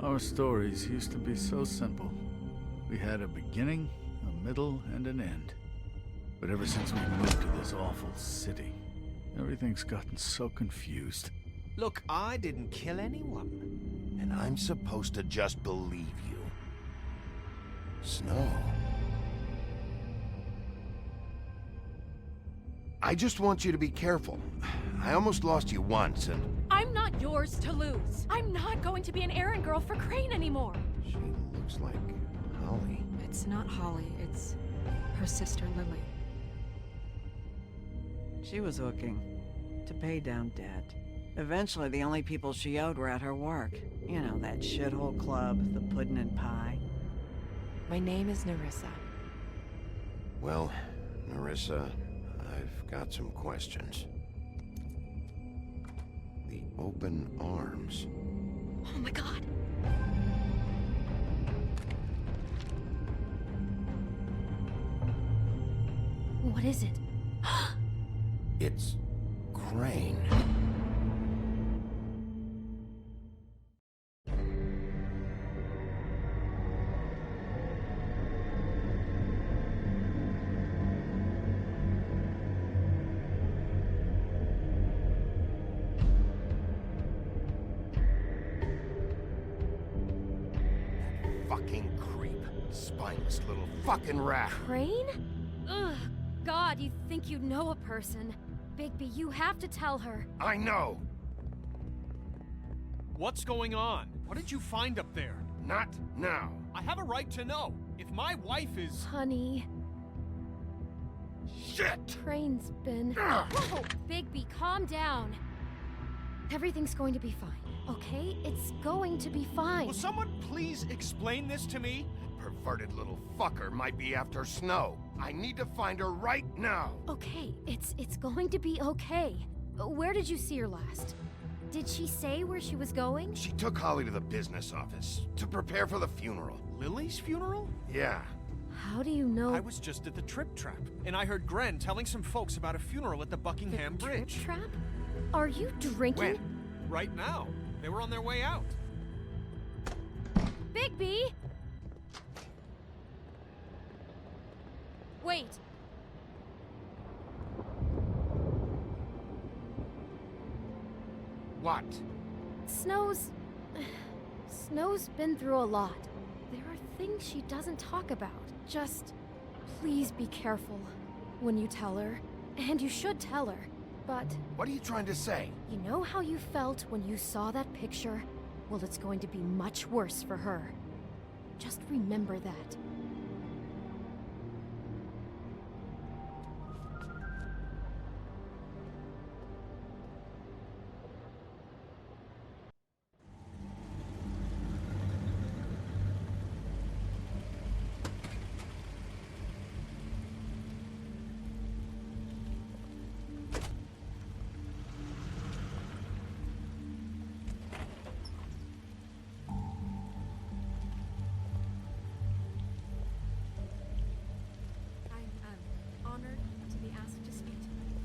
Our stories used to be so simple. We had a beginning, a middle, and an end. But ever since we moved to this awful city, everything's gotten so confused. Look, I didn't kill anyone. And I'm supposed to just believe you. Snow. I just want you to be careful. I almost lost you once, and... I'm not yours to lose. I'm not going to be an errand girl for Crane anymore. She looks like Holly. It's not Holly, it's her sister Lily. She was hooking to pay down debt. Eventually, the only people she owed were at her work. You know, that shithole club, the Puddin' and Pie. My name is Nerissa. Well, Nerissa, I've got some questions. The open arms. Oh my god. What is it? It's Crane. Fucking creep. Spineless little fucking rat. Crane? Ugh. God, you think you know a person. Bigby, you have to tell her. I know. What's going on? What did you find up there? Not now. I have a right to know. If my wife is... Honey, Shit! Crane's been... Whoa! Bigby, calm down. Everything's going to be fine, okay? It's going to be fine. Will someone please explain this to me? Perverted little fucker might be after Snow. I need to find her right now. Okay, it's going to be okay. Where did you see her last? Did she say where she was going? She took Holly to the business office to prepare for the funeral. Lily's funeral? Yeah. How do you know? I was just at the Trip Trap, and I heard Gren telling some folks about a funeral at the Buckingham the Bridge. Trip trap? Are you drinking? When? Right now. They were on their way out. Bigby! Wait. What? Snow's been through a lot. There are things she doesn't talk about. Just please be careful when you tell her. And you should tell her. But What are you trying to say? you know how you felt when you saw that picture? Well, it's going to be much worse for her. Just remember that. I'm honored to be asked to speak tonight.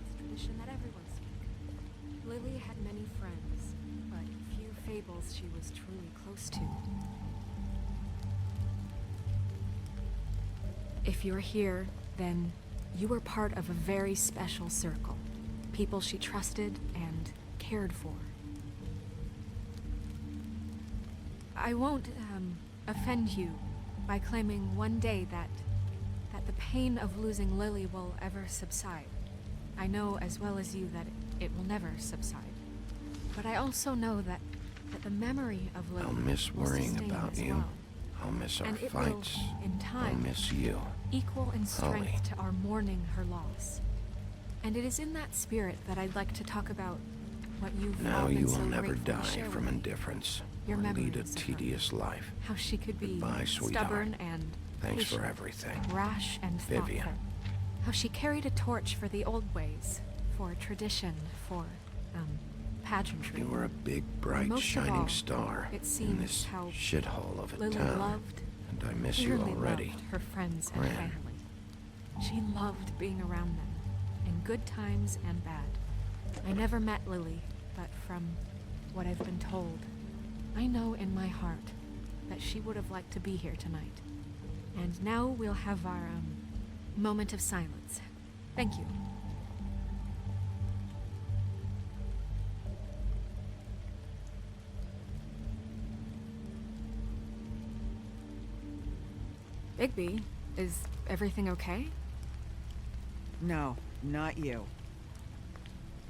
It's tradition that everyone speak. Lily had many friends, but few fables she was truly close to. If you're here, then you were part of a very special circle. People she trusted and cared for. I won't, offend you by claiming one day that the pain of losing Lily will ever subside. I know as well as you that it will never subside. But I also know that the memory of Lily I'll miss will worrying sustain about as you. well. I'll miss our And it fights. will, in I'll time, miss you. equal in strength Holly. to our mourning her loss. And it is in that spirit that I'd like to talk about what you've Now all been you so will never grateful to die share from with me. indifference. Your Or lead a memories of her. tedious life. How she could be Goodbye, sweetheart. stubborn and Thanks for patient, everything. rash and Vivian. thoughtful. How she carried a torch for the old ways, for tradition, for, pageantry. You were a big, bright, Most of shining all, star it in seems this how shithole of a Lily town. loved, And I miss you dearly already. loved her friends and Gran. family. She loved being around them, in good times and bad. I never met Lily, but from what I've been told, I know in my heart that she would have liked to be here tonight. And now we'll have our, moment of silence. Thank you. Bigby, is everything okay? No, not you.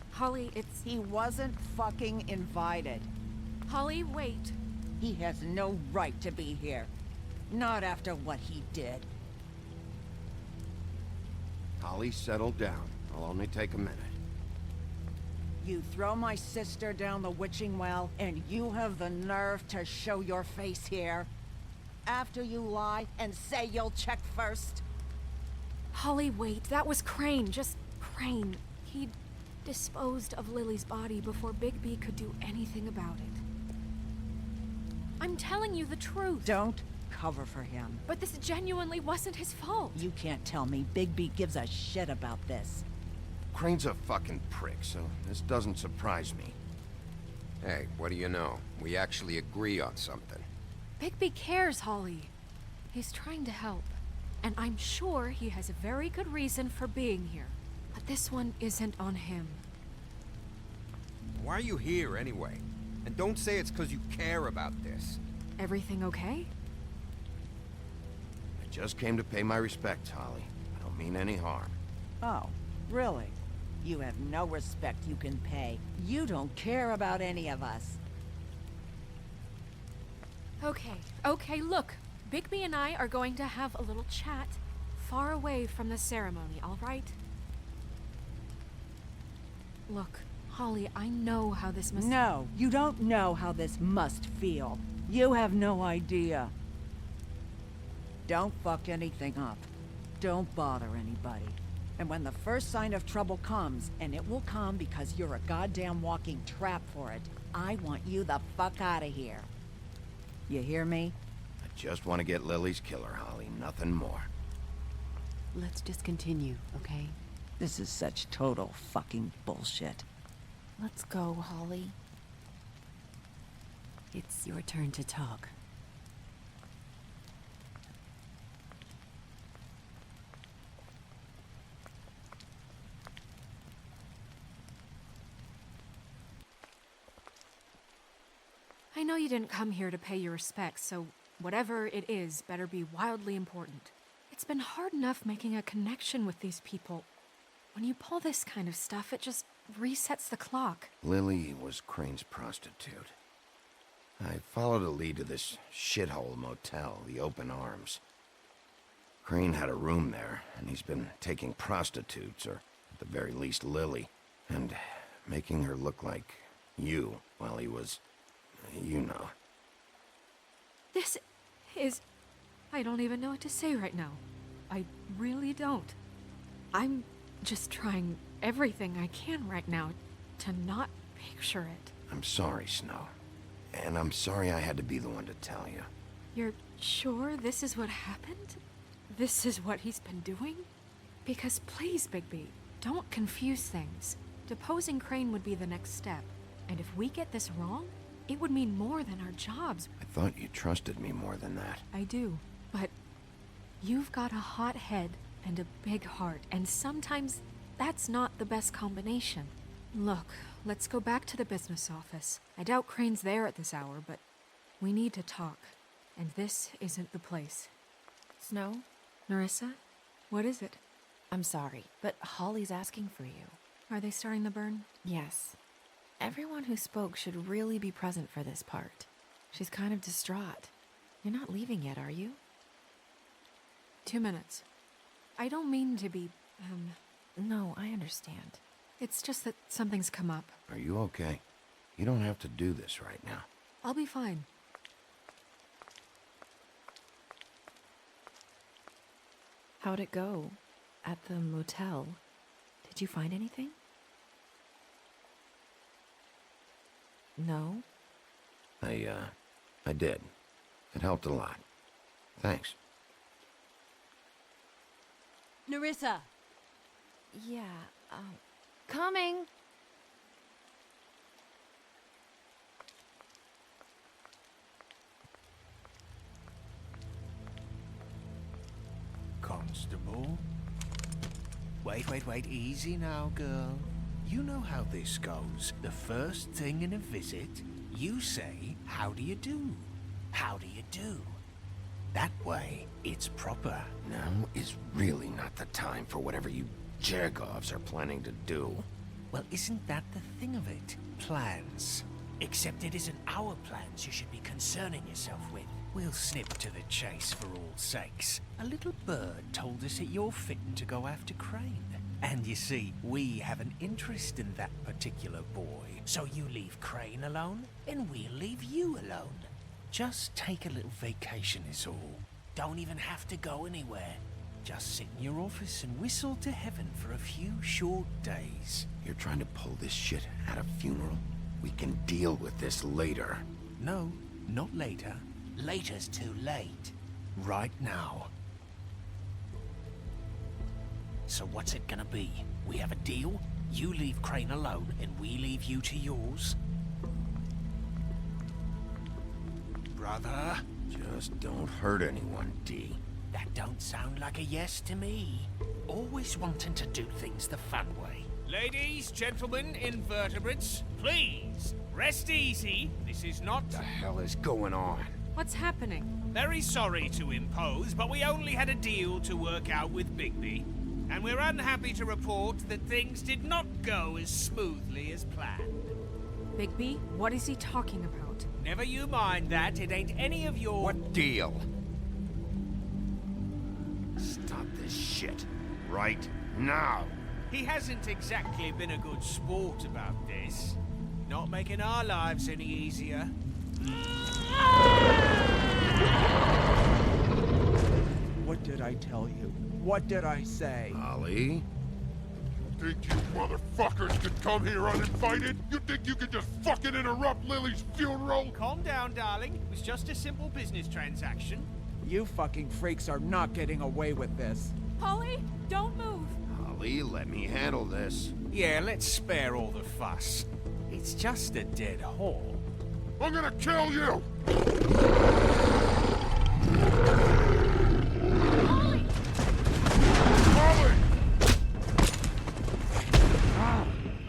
Holly, it's... He wasn't fucking invited. Holly, wait. He has no right to be here. Not after what he did. Holly, settle down. I'll only take a minute. You throw my sister down the witching well, and you have the nerve to show your face here? After you lie and say you'll check first? Holly, wait. That was Crane. Just Crane. He disposed of Lily's body before Bigby could do anything about it. I'm telling you the truth. Don't cover for him. But this genuinely wasn't his fault. You can't tell me Bigby gives a shit about this. Crane's a fucking prick, so this doesn't surprise me. Hey, what do you know? We actually agree on something. Bigby cares, Holly. He's trying to help. And I'm sure he has a very good reason for being here. But this one isn't on him. Why are you here, anyway? And don't say it's because you care about this. Everything okay? I just came to pay my respects, Holly. I don't mean any harm. Oh, really? You have no respect you can pay. You don't care about any of us. Okay, look. Bigby and I are going to have a little chat far away from the ceremony, all right? Look, Holly, I know how this must... No, you don't know how this must feel. You have no idea. Don't fuck anything up. Don't bother anybody. And when the first sign of trouble comes, and it will come because you're a goddamn walking trap for it, I want you the fuck out of here. You hear me? I just want to get Lily's killer, Holly. Nothing more. Let's just continue, okay? This is such total fucking bullshit. Let's go, Holly. It's your turn to talk. I know you didn't come here to pay your respects, so whatever it is better be wildly important. It's been hard enough making a connection with these people. When you pull this kind of stuff, it just resets the clock. Lily was Crane's prostitute. I followed a lead to this shithole motel, the Open Arms. Crane had a room there, and he's been taking prostitutes, or at the very least Lily, and making her look like you while he was, you know. This is... I don't even know what to say right now. I really don't. I'm just trying everything I can right now to not picture it. I'm sorry, Snow. And I'm sorry I had to be the one to tell you. You're sure this is what happened? This is what he's been doing? Because please, Bigby, don't confuse things. Deposing Crane would be the next step. And if we get this wrong, it would mean more than our jobs. I thought you trusted me more than that. I do, but you've got a hot head and a big heart, and sometimes that's not the best combination. Look, let's go back to the business office. I doubt Crane's there at this hour, but we need to talk, and this isn't the place. Snow? Narissa? What is it? I'm sorry, but Holly's asking for you. Are they starting the burn? Yes. Everyone who spoke should really be present for this part. She's kind of distraught. You're not leaving yet, are you? 2 minutes. I don't mean to be, No, I understand. It's just that something's come up. Are you okay? You don't have to do this right now. I'll be fine. How'd it go? At the motel? Did you find anything? No? I did. It helped a lot. Thanks. Nerissa! Yeah, coming! Constable? Wait, easy now, girl. You know how this goes. The first thing in a visit, you say, "How do you do? How do you do?" That way, it's proper. Now is really not the time for whatever you Jergovs are planning to do. Well, isn't that the thing of it? Plans. Except it isn't our plans you should be concerning yourself with. We'll snip to the chase for all sakes. A little bird told us that you're fitting to go after Crane. And you see, we have an interest in that particular boy. So you leave Crane alone, and we'll leave you alone. Just take a little vacation is all. Don't even have to go anywhere. Just sit in your office and whistle to heaven for a few short days. You're trying to pull this shit at a funeral? We can deal with this later. No, not later. Later's too late. Right now. So what's it gonna be? We have a deal? You leave Crane alone, and we leave you to yours? Brother? Just don't hurt anyone, D. That don't sound like a yes to me. Always wanting to do things the fun way. Ladies, gentlemen, invertebrates, please, rest easy. This is not... What the hell is going on? What's happening? Very sorry to impose, but we only had a deal to work out with Bigby. And we're unhappy to report that things did not go as smoothly as planned. Bigby, what is he talking about? Never you mind that, it ain't any of your... What deal? Stop this shit. Right now. He hasn't exactly been a good sport about this. Not making our lives any easier. What did I tell you? What did I say? Ollie? Think you motherfuckers could come here uninvited? You think you could just fucking interrupt Lily's funeral? Calm down, darling. It was just a simple business transaction. You fucking freaks are not getting away with this. Polly, don't move! Ollie, let me handle this. Yeah, let's spare all the fuss. It's just a dead horse. I'm gonna kill you! Polly! Ollie!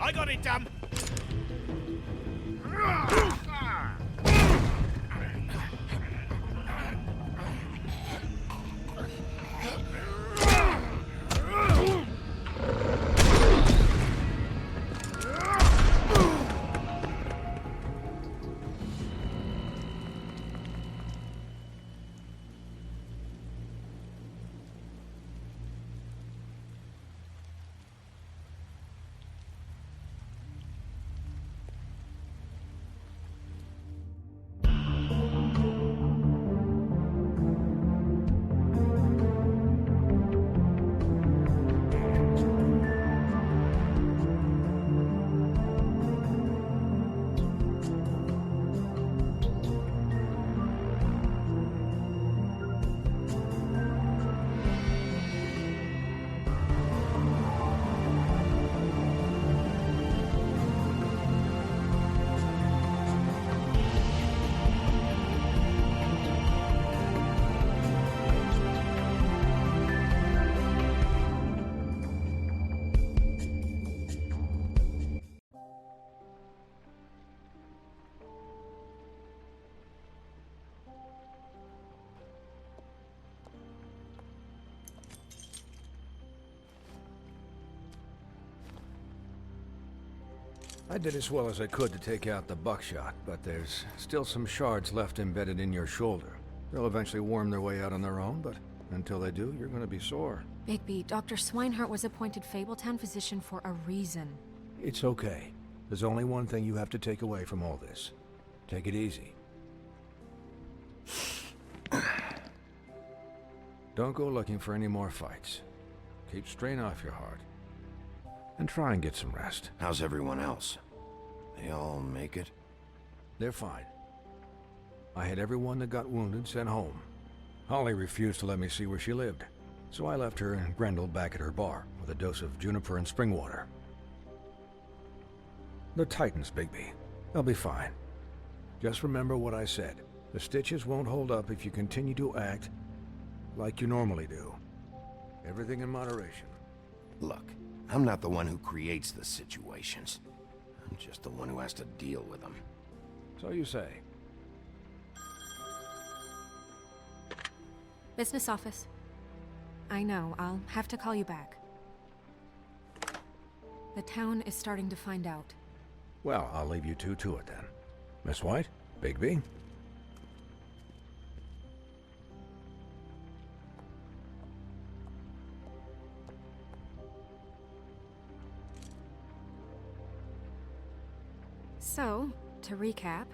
I got it, dumb. I did as well as I could to take out the buckshot, but there's still some shards left embedded in your shoulder. They'll eventually worm their way out on their own, but until they do, you're gonna be sore. Bigby, Dr. Swinehart was appointed Fabletown physician for a reason. It's okay. There's only one thing you have to take away from all this. Take it easy. Don't go looking for any more fights. Keep strain off your heart. And try and get some rest. How's everyone else? They all make it? They're fine. I had everyone that got wounded sent home. Holly refused to let me see where she lived, so I left her and Grendel back at her bar with a dose of juniper and spring water. The Titans, Bigby. They'll be fine. Just remember what I said. The stitches won't hold up if you continue to act like you normally do. Everything in moderation. Look, I'm not the one who creates the situations. I'm just the one who has to deal with them. So you say. Business office. I know, I'll have to call you back. The town is starting to find out. Well, I'll leave you two to it then. Miss White, Bigby. So, to recap,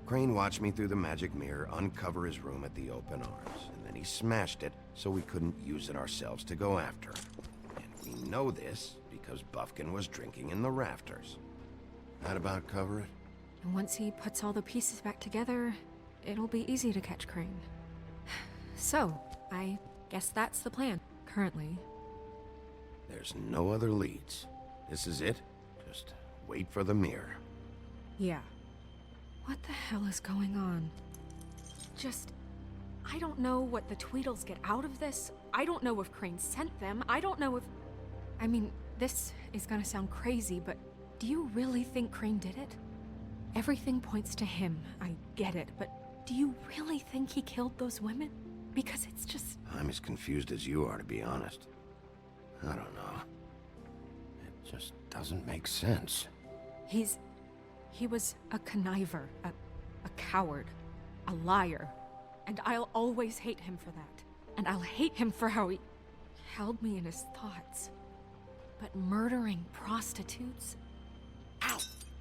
Crane watched me through the magic mirror uncover his room at the open arms, and then he smashed it so we couldn't use it ourselves to go after him. And we know this because Buffkin was drinking in the rafters. That about cover it? and once he puts all the pieces back together, it'll be easy to catch Crane. So, I guess that's the plan, currently. There's no other leads. This is it. Just wait for the mirror. Yeah. What the hell is going on? I don't know what the Tweedles get out of this. I don't know if Crane sent them. I don't know if... I mean, this is gonna sound crazy, but do you really think Crane did it? Everything points to him, I get it, but do you really think he killed those women? Because it's just... I'm as confused as you are, to be honest. I don't know. It just doesn't make sense. He was a conniver, a coward, a liar. And I'll always hate him for that. And I'll hate him for how he held me in his thoughts. But murdering prostitutes? Ow!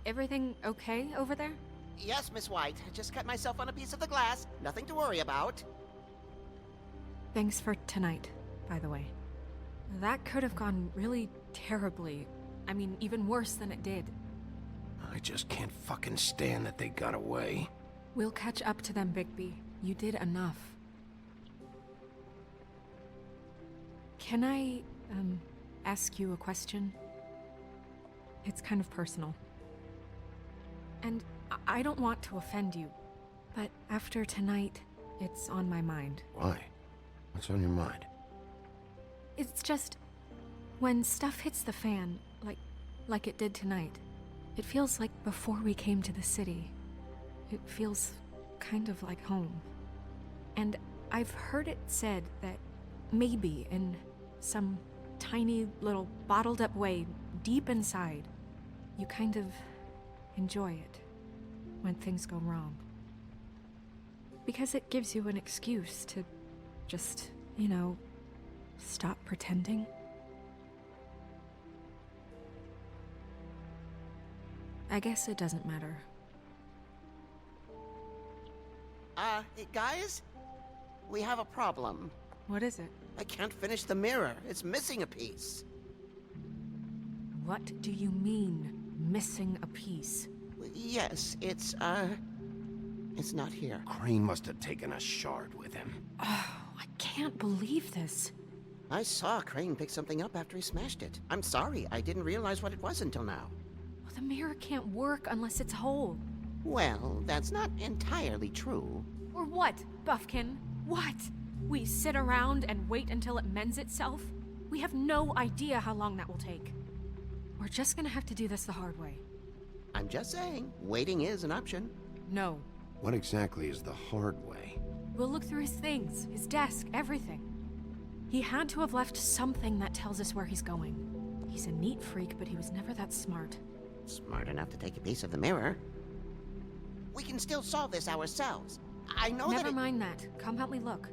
Everything okay over there? Yes, Miss White. I just cut myself on a piece of the glass. Nothing to worry about. Thanks for tonight, by the way. That could have gone really terribly. I mean, even worse than it did. I just can't fucking stand that they got away. We'll catch up to them, Bigby. You did enough. Can I, ask you a question? It's kind of personal. And I don't want to offend you, but after tonight, it's on my mind. Why? What's on your mind? It's just... when stuff hits the fan, like it did tonight, it feels like before we came to the city. It feels kind of like home. And I've heard it said that maybe in some tiny little bottled up way deep inside, you kind of enjoy it when things go wrong. Because it gives you an excuse to just, stop pretending. I guess it doesn't matter. Guys? We have a problem. What is it? I can't finish the mirror. It's missing a piece. What do you mean, missing a piece? Yes, it's not here. Crane must have taken a shard with him. Oh, I can't believe this. I saw Crane pick something up after he smashed it. I'm sorry, I didn't realize what it was until now. Well, the mirror can't work unless it's whole. Well, that's not entirely true. Or what, Buffkin? What? We sit around and wait until it mends itself? We have no idea how long that will take. We're just gonna have to do this the hard way. I'm just saying, waiting is an option. No. What exactly is the hard way? We'll look through his things, his desk, everything. He had to have left something that tells us where he's going. He's a neat freak, but he was never that smart. Smart enough to take a piece of the mirror. We can still solve this ourselves. I know that Never mind that. Come help me look.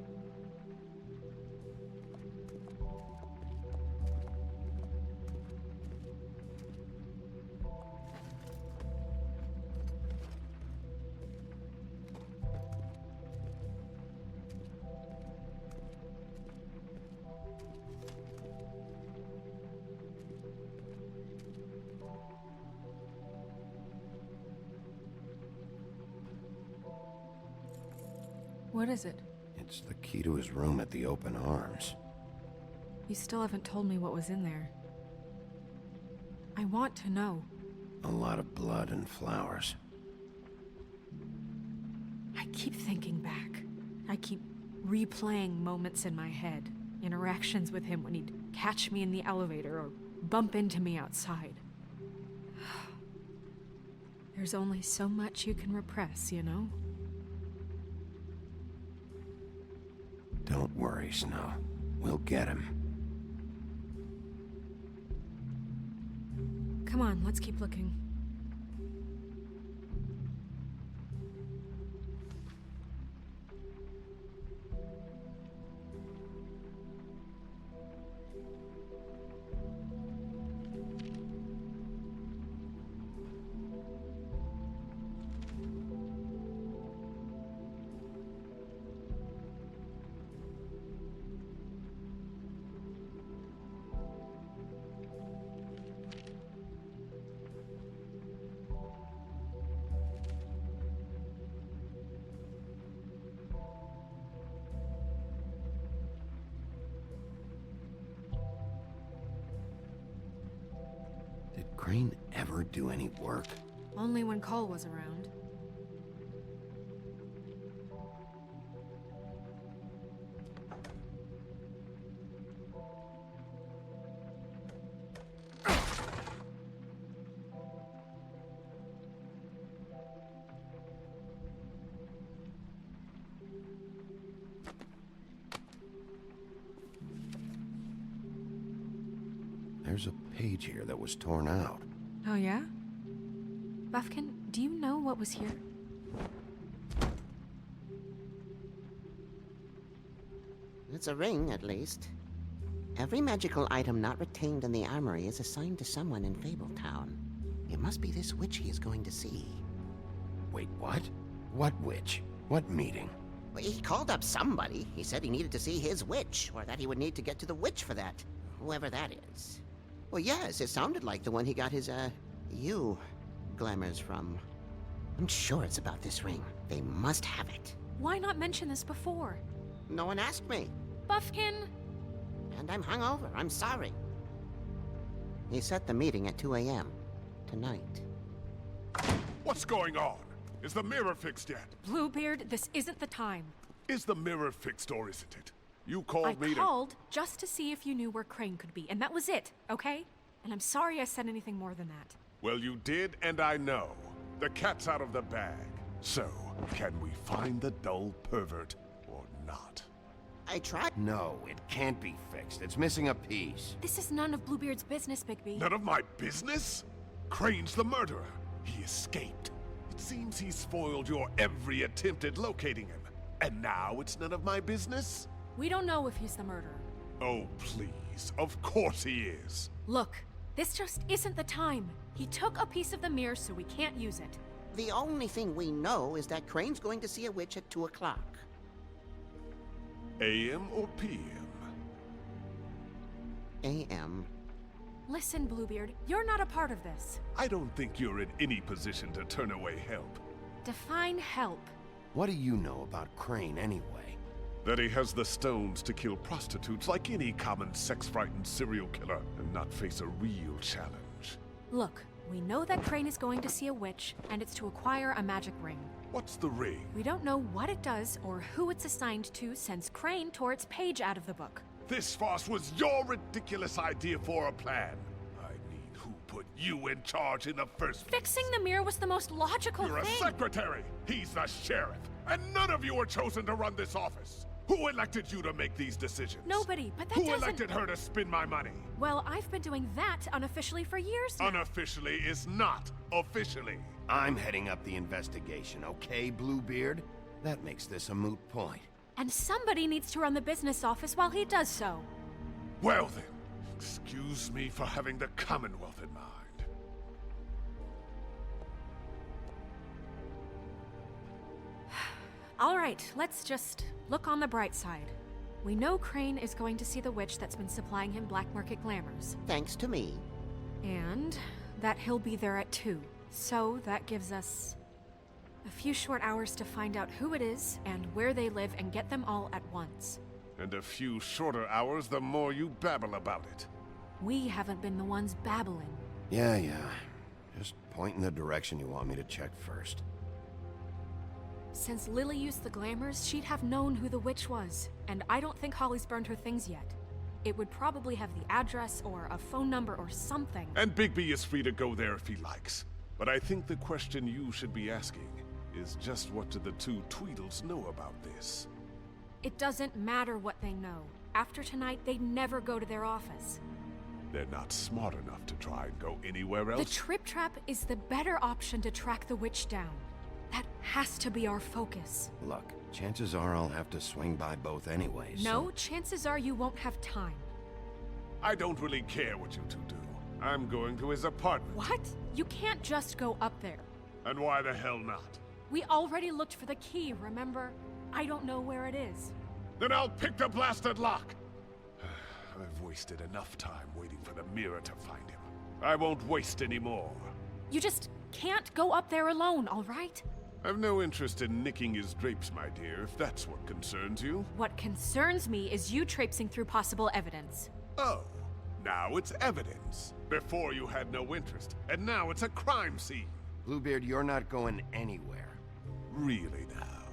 What is it? It's the key to his room at the Open Arms. You still haven't told me what was in there. I want to know. A lot of blood and flowers. I keep thinking back. I keep replaying moments in my head. Interactions with him when he'd catch me in the elevator or bump into me outside. There's only so much you can repress, you know? Don't worry, Snow. We'll get him. Come on, let's keep looking. Did Crane ever do any work? Only when Cole was around. There's a page here that was torn out. Oh, yeah? Buffkin, do you know what was here? It's a ring, at least. Every magical item not retained in the armory is assigned to someone in Fabletown. It must be this witch he is going to see. Wait, what? What witch? What meeting? Well, he called up somebody. He said he needed to see his witch, or that he would need to get to the witch for that. Whoever that is. Well, yes, it sounded like the one he got his, glamours from. I'm sure it's about this ring. They must have it. Why not mention this before? No one asked me. Buffkin! And I'm hungover. I'm sorry. He set the meeting at 2 a.m. tonight. What's going on? Is the mirror fixed yet? Bluebeard, this isn't the time. Is the mirror fixed or isn't it? You called me I called just to see if you knew where Crane could be, and that was it, okay? And I'm sorry I said anything more than that. Well, you did, and I know. The cat's out of the bag. So, can we find the dull pervert or not? I tried. No, it can't be fixed. It's missing a piece. This is none of Bluebeard's business, Bigby. None of my business? Crane's the murderer. He escaped. It seems he spoiled your every attempt at locating him. And now it's none of my business? We don't know if he's the murderer. Oh, please. Of course he is. Look, this just isn't the time. He took a piece of the mirror, so we can't use it. The only thing we know is that Crane's going to see a witch at 2 o'clock. AM or PM? AM. Listen, Bluebeard, you're not a part of this. I don't think you're in any position to turn away help. Define help. What do you know about Crane anyway? That he has the stones to kill prostitutes like any common sex-frightened serial killer and not face a real challenge. Look, we know that Crane is going to see a witch, and it's to acquire a magic ring. What's the ring? We don't know what it does or who it's assigned to since Crane tore its page out of the book. This farce was your ridiculous idea for a plan. I mean, who put you in charge in the first place? Fixing the mirror was the most logical You're thing. a secretary. He's the sheriff. And none of you were chosen to run this office. Who elected you to make these decisions? Nobody, but that Who doesn't... elected her to spend my money? Well, I've been doing that unofficially for years now. Unofficially is not officially. I'm heading up the investigation, okay, Bluebeard? That makes this a moot point. And somebody needs to run the business office while he does so. Well then, excuse me for having the Commonwealth in mind. All right, let's just look on the bright side. We know Crane is going to see the witch that's been supplying him black market glamours. Thanks to me. And that he'll be there at 2. So that gives us A few short hours to find out who it is and where they live and get them all at once. And a few shorter hours the more you babble about it. We haven't been the ones babbling. Yeah. Just point in the direction you want me to check first. Since Lily used the glamours, she'd have known who the witch was. And I don't think Holly's burned her things yet. It would probably have the address or a phone number or something. And Bigby is free to go there if he likes. But I think the question you should be asking is just what do the two Tweedles know about this? It doesn't matter what they know. After tonight, they'd never go to their office. They're not smart enough to try and go anywhere else. The Trip Trap is the better option to track the witch down. That has to be our focus. Look, chances are I'll have to swing by both anyways. No, chances are you won't have time. I don't really care what you two do. I'm going to his apartment. What? You can't just go up there. And why the hell not? We already looked for the key, remember? I don't know where it is. Then I'll pick the blasted lock! I've wasted enough time waiting for the mirror to find him. I won't waste any more. You just can't go up there alone, all right? I've no interest in nicking his drapes, my dear, if that's what concerns you. What concerns me is you traipsing through possible evidence. Oh, now it's evidence. Before you had no interest, and now it's a crime scene. Bluebeard, you're not going anywhere. Really now?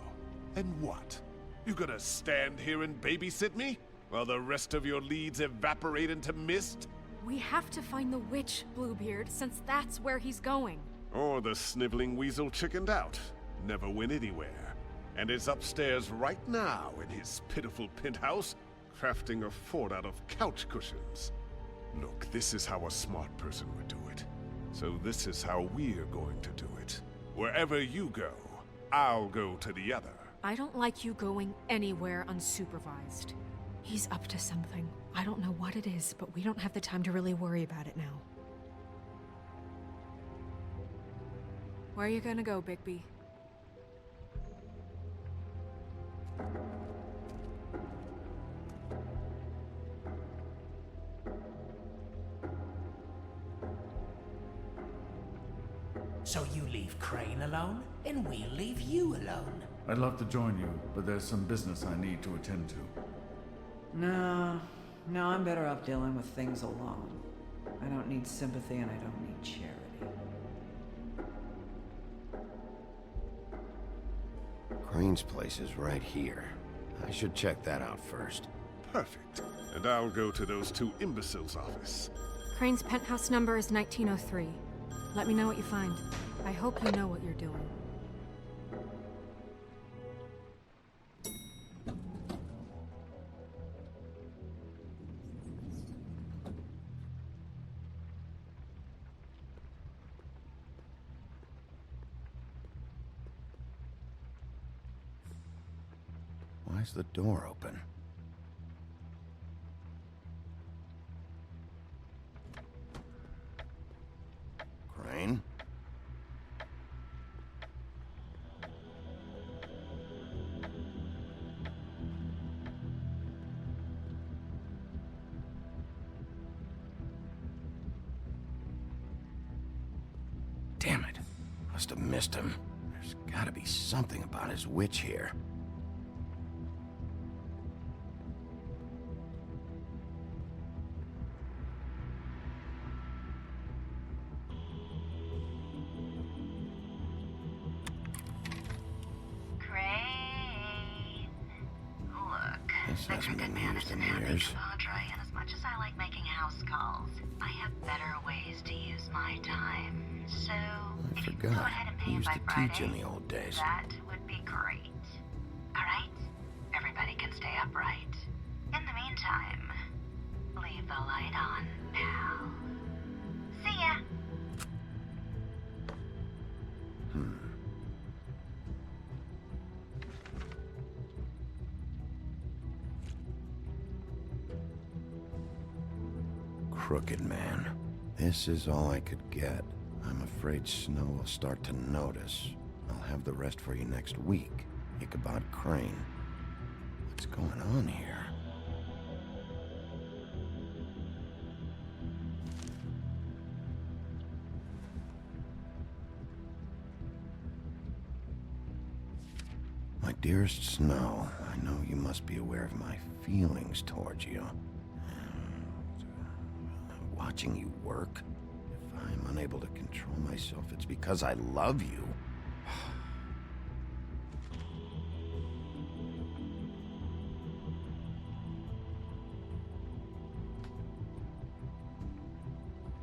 And what? You gonna stand here and babysit me? While the rest of your leads evaporate into mist? We have to find the witch, Bluebeard, since that's where he's going. Or the sniveling weasel chickened out, never went anywhere, and is upstairs right now in his pitiful penthouse, crafting a fort out of couch cushions. Look, this is how a smart person would do it. So this is how we're going to do it. Wherever you go, I'll go to the other. I don't like you going anywhere unsupervised. He's up to something. I don't know what it is, but we don't have the time to really worry about it now. Where are you gonna go, Bigby? So you leave Crane alone, and we'll leave you alone. I'd love to join you, but there's some business I need to attend to. No, I'm better off dealing with things alone. I don't need sympathy and I don't need charity. Crane's place is right here. I should check that out first. Perfect. And I'll go to those two imbeciles' office. Crane's penthouse number is 1903. Let me know what you find. I hope you know what you're doing. Why's the door open? Crane? Damn it. Must have missed him. There's gotta be something about his witch here. This hasn't been used in years. Padre, and as much as I like making house calls, I have better ways to use my time. So, if you can go ahead and I pay used by to Friday, teach in the old days. that would be great. Alright? Everybody can stay upright. In the meantime, leave the light on, pal. See ya! Crooked man. This is all I could get. I'm afraid Snow will start to notice. I'll have the rest for you next week. Ichabod Crane. What's going on here? dearest Snow, I know you must be aware of my feelings towards you. Watching you work, if I'm unable to control myself, it's because I love you.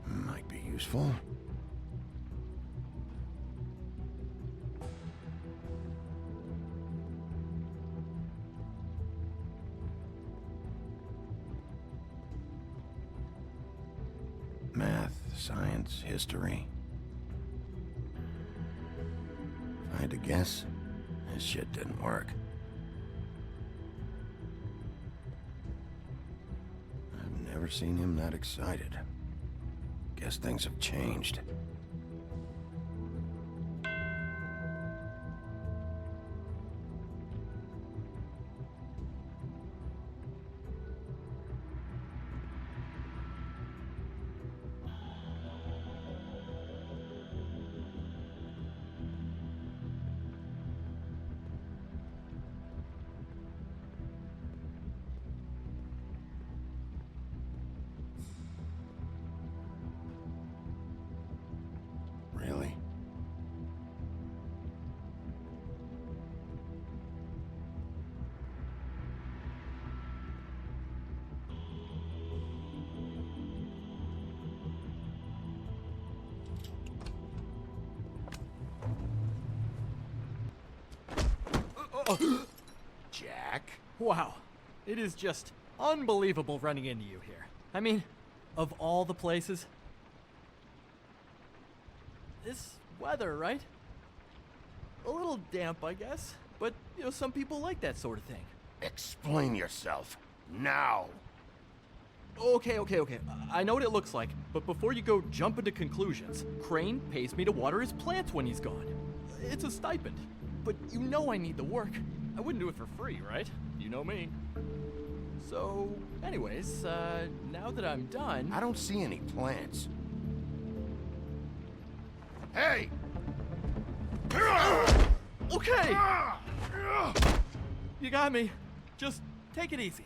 Might be useful. Math, science, history. If I had to guess, this shit didn't work. I've never seen him that excited. Guess things have changed. Really? Jack? Wow. It is just unbelievable running into you here. I mean, of all the places. This weather, right? A little damp, I guess. But, you know, some people like that sort of thing. Explain yourself. Now! Okay. I know what it looks like, but before you go jumping to conclusions, Crane pays me to water his plants when he's gone. It's a stipend. But you know I need the work. I wouldn't do it for free, right? You know me. So, anyways, now that I'm done... I don't see any plants. Hey! Okay! You got me. Just take it easy.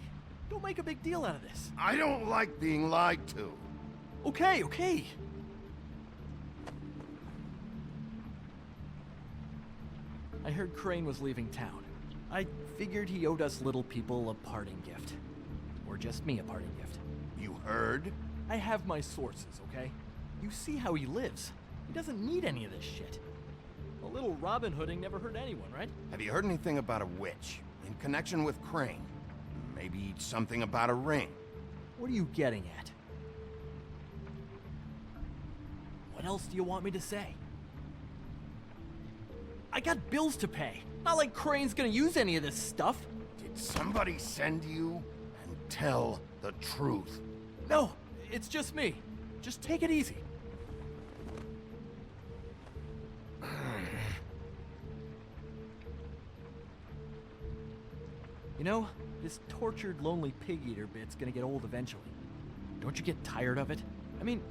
Don't make a big deal out of this. I don't like being lied to. Okay. I heard Crane was leaving town. I figured he owed us little people a parting gift. Or just me a parting gift. You heard? I have my sources, okay? You see how he lives. He doesn't need any of this shit. A little Robin Hooding never hurt anyone, right? Have you heard anything about a witch in connection with Crane? Maybe something about a ring. What are you getting at? What else do you want me to say? I got bills to pay. Not like Crane's gonna use any of this stuff. Did somebody send you? And tell the truth. No, it's just me. Just take it easy. You know, this tortured, lonely pig-eater bit's gonna get old eventually. Don't you get tired of it? I mean,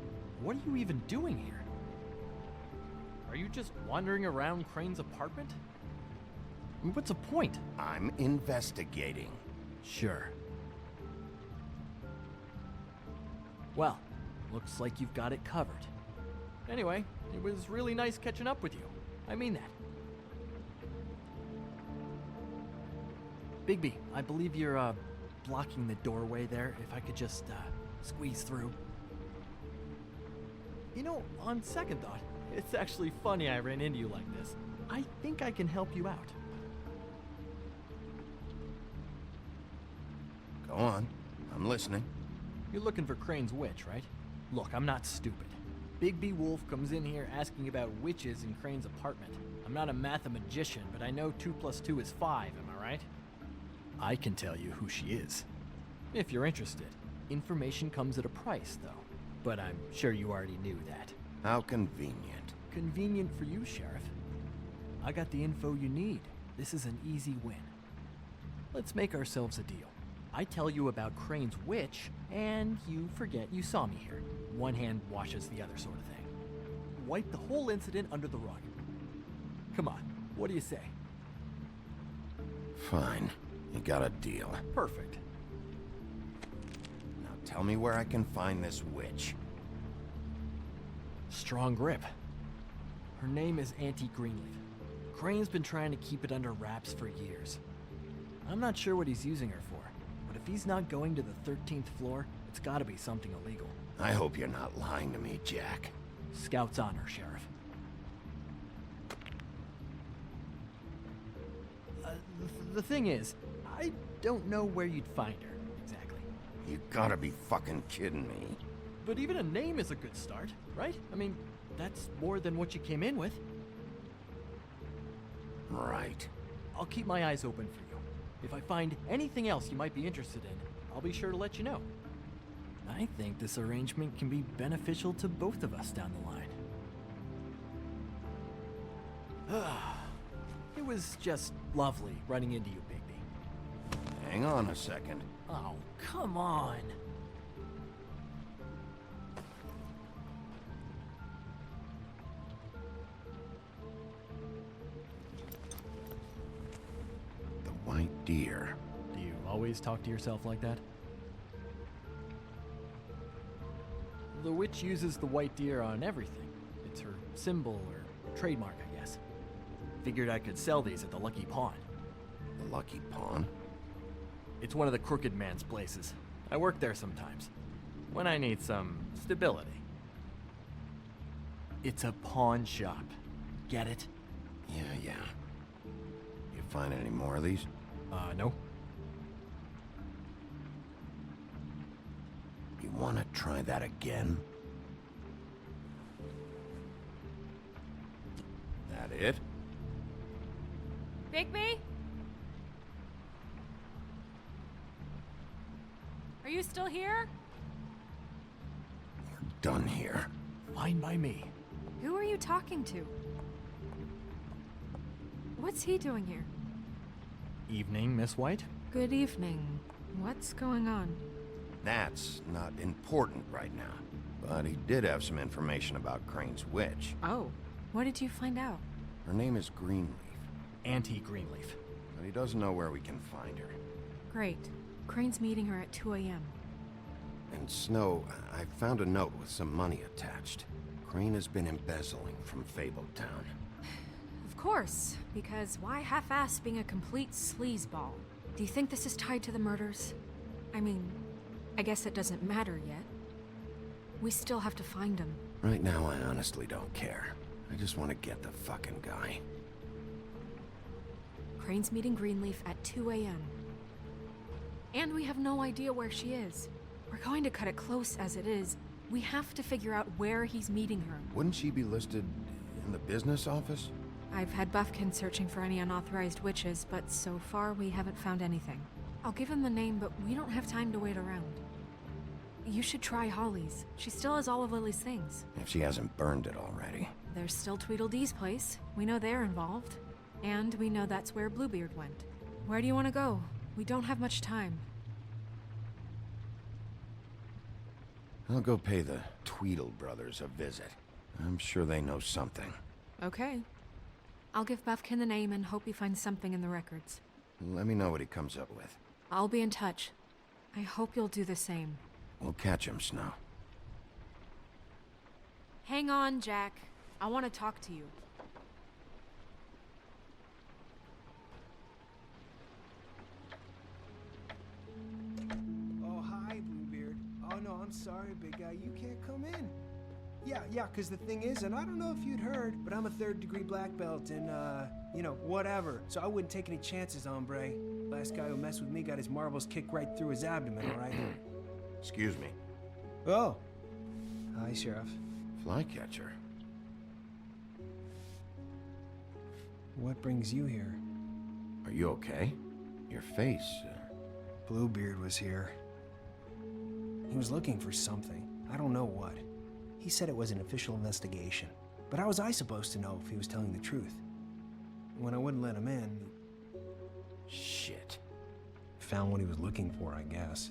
what are you even doing here? Are you just wandering around Crane's apartment? I mean, what's the point? I'm investigating. Sure. Well, looks like you've got it covered. Anyway, it was really nice catching up with you. I mean that. Bigby, I believe you're, blocking the doorway there. If I could just, squeeze through. You know, on second thought, it's actually funny I ran into you like this. I think I can help you out. Go on. I'm listening. You're looking for Crane's witch, right? Look, I'm not stupid. Bigby Wolf comes in here asking about witches in Crane's apartment. I'm not a mathematician, but I know 2 + 2 is 5, am I right? I can tell you who she is. If you're interested. Information comes at a price, though. But I'm sure you already knew that. How convenient. Convenient for you, Sheriff. I got the info you need. This is an easy win. Let's make ourselves a deal. I tell you about Crane's witch, and you forget you saw me here. One hand washes the other sort of thing. Wipe the whole incident under the rug. Come on, what do you say? Fine. You got a deal. Perfect. Now tell me where I can find this witch. Strong grip. Her name is Auntie Greenleaf. Crane's been trying to keep it under wraps for years. I'm not sure what he's using her for, but if he's not going to the 13th floor, it's gotta be something illegal. I hope you're not lying to me, Jack. Scout's honor, Sheriff. The thing is, I don't know where you'd find her, exactly. You gotta be fucking kidding me. But even a name is a good start, right? I mean, that's more than what you came in with. Right. I'll keep my eyes open for you. If I find anything else you might be interested in, I'll be sure to let you know. I think this arrangement can be beneficial to both of us down the line. It was just lovely running into you, Bigby. Hang on a second. Oh, come on. The white deer. Do you always talk to yourself like that? The witch uses the white deer on everything. It's her symbol or trademark, I guess. Figured I could sell these at the Lucky Pawn. The Lucky Pawn? It's one of the crooked man's places. I work there sometimes, when I need some stability. It's a pawn shop. Get it? Yeah. You find any more of these? No. You wanna try that again? That it? Bigby? Are you still here? We're done here. Fine by me. Who are you talking to? What's he doing here? Evening, Miss White? Good evening. What's going on? That's not important right now. But he did have some information about Crane's witch. Oh, what did you find out? Her name is Greenleaf. Auntie Greenleaf. But he doesn't know where we can find her. Great. Crane's meeting her at 2 a.m. And Snow, I found a note with some money attached. Crane has been embezzling from Fabletown. Of course, because why half-ass being a complete sleazeball? Do you think this is tied to the murders? I mean, I guess it doesn't matter yet. We still have to find him. Right now, I honestly don't care. I just want to get the fucking guy. Crane's meeting Greenleaf at 2 a.m. And we have no idea where she is. We're going to cut it close as it is. We have to figure out where he's meeting her. Wouldn't she be listed in the business office? I've had Buffkin searching for any unauthorized witches, but so far we haven't found anything. I'll give him the name, but we don't have time to wait around. You should try Holly's. She still has all of Lily's things. If she hasn't burned it already. There's still Tweedledee's place. We know they're involved. And we know that's where Bluebeard went. Where do you want to go? We don't have much time. I'll go pay the Tweedle brothers a visit. I'm sure they know something. Okay. I'll give Buffkin the name and hope he finds something in the records. Let me know what he comes up with. I'll be in touch. I hope you'll do the same. We'll catch him, Snow. Hang on, Jack. I want to talk to you. Oh, hi, Bluebeard. Oh, no, I'm sorry, big guy. You can't come in. Yeah, because the thing is, and I don't know if you'd heard, but I'm a third-degree black belt and, whatever. So I wouldn't take any chances, hombre. Last guy who messed with me got his marbles kicked right through his abdomen, all right? Excuse me. Oh. Hi, Sheriff. Flycatcher. What brings you here? Are you okay? Your face... Bluebeard was here. He was looking for something. I don't know what. He said it was an official investigation. But how was I supposed to know if he was telling the truth? When I wouldn't let him in... Shit. Found what he was looking for, I guess.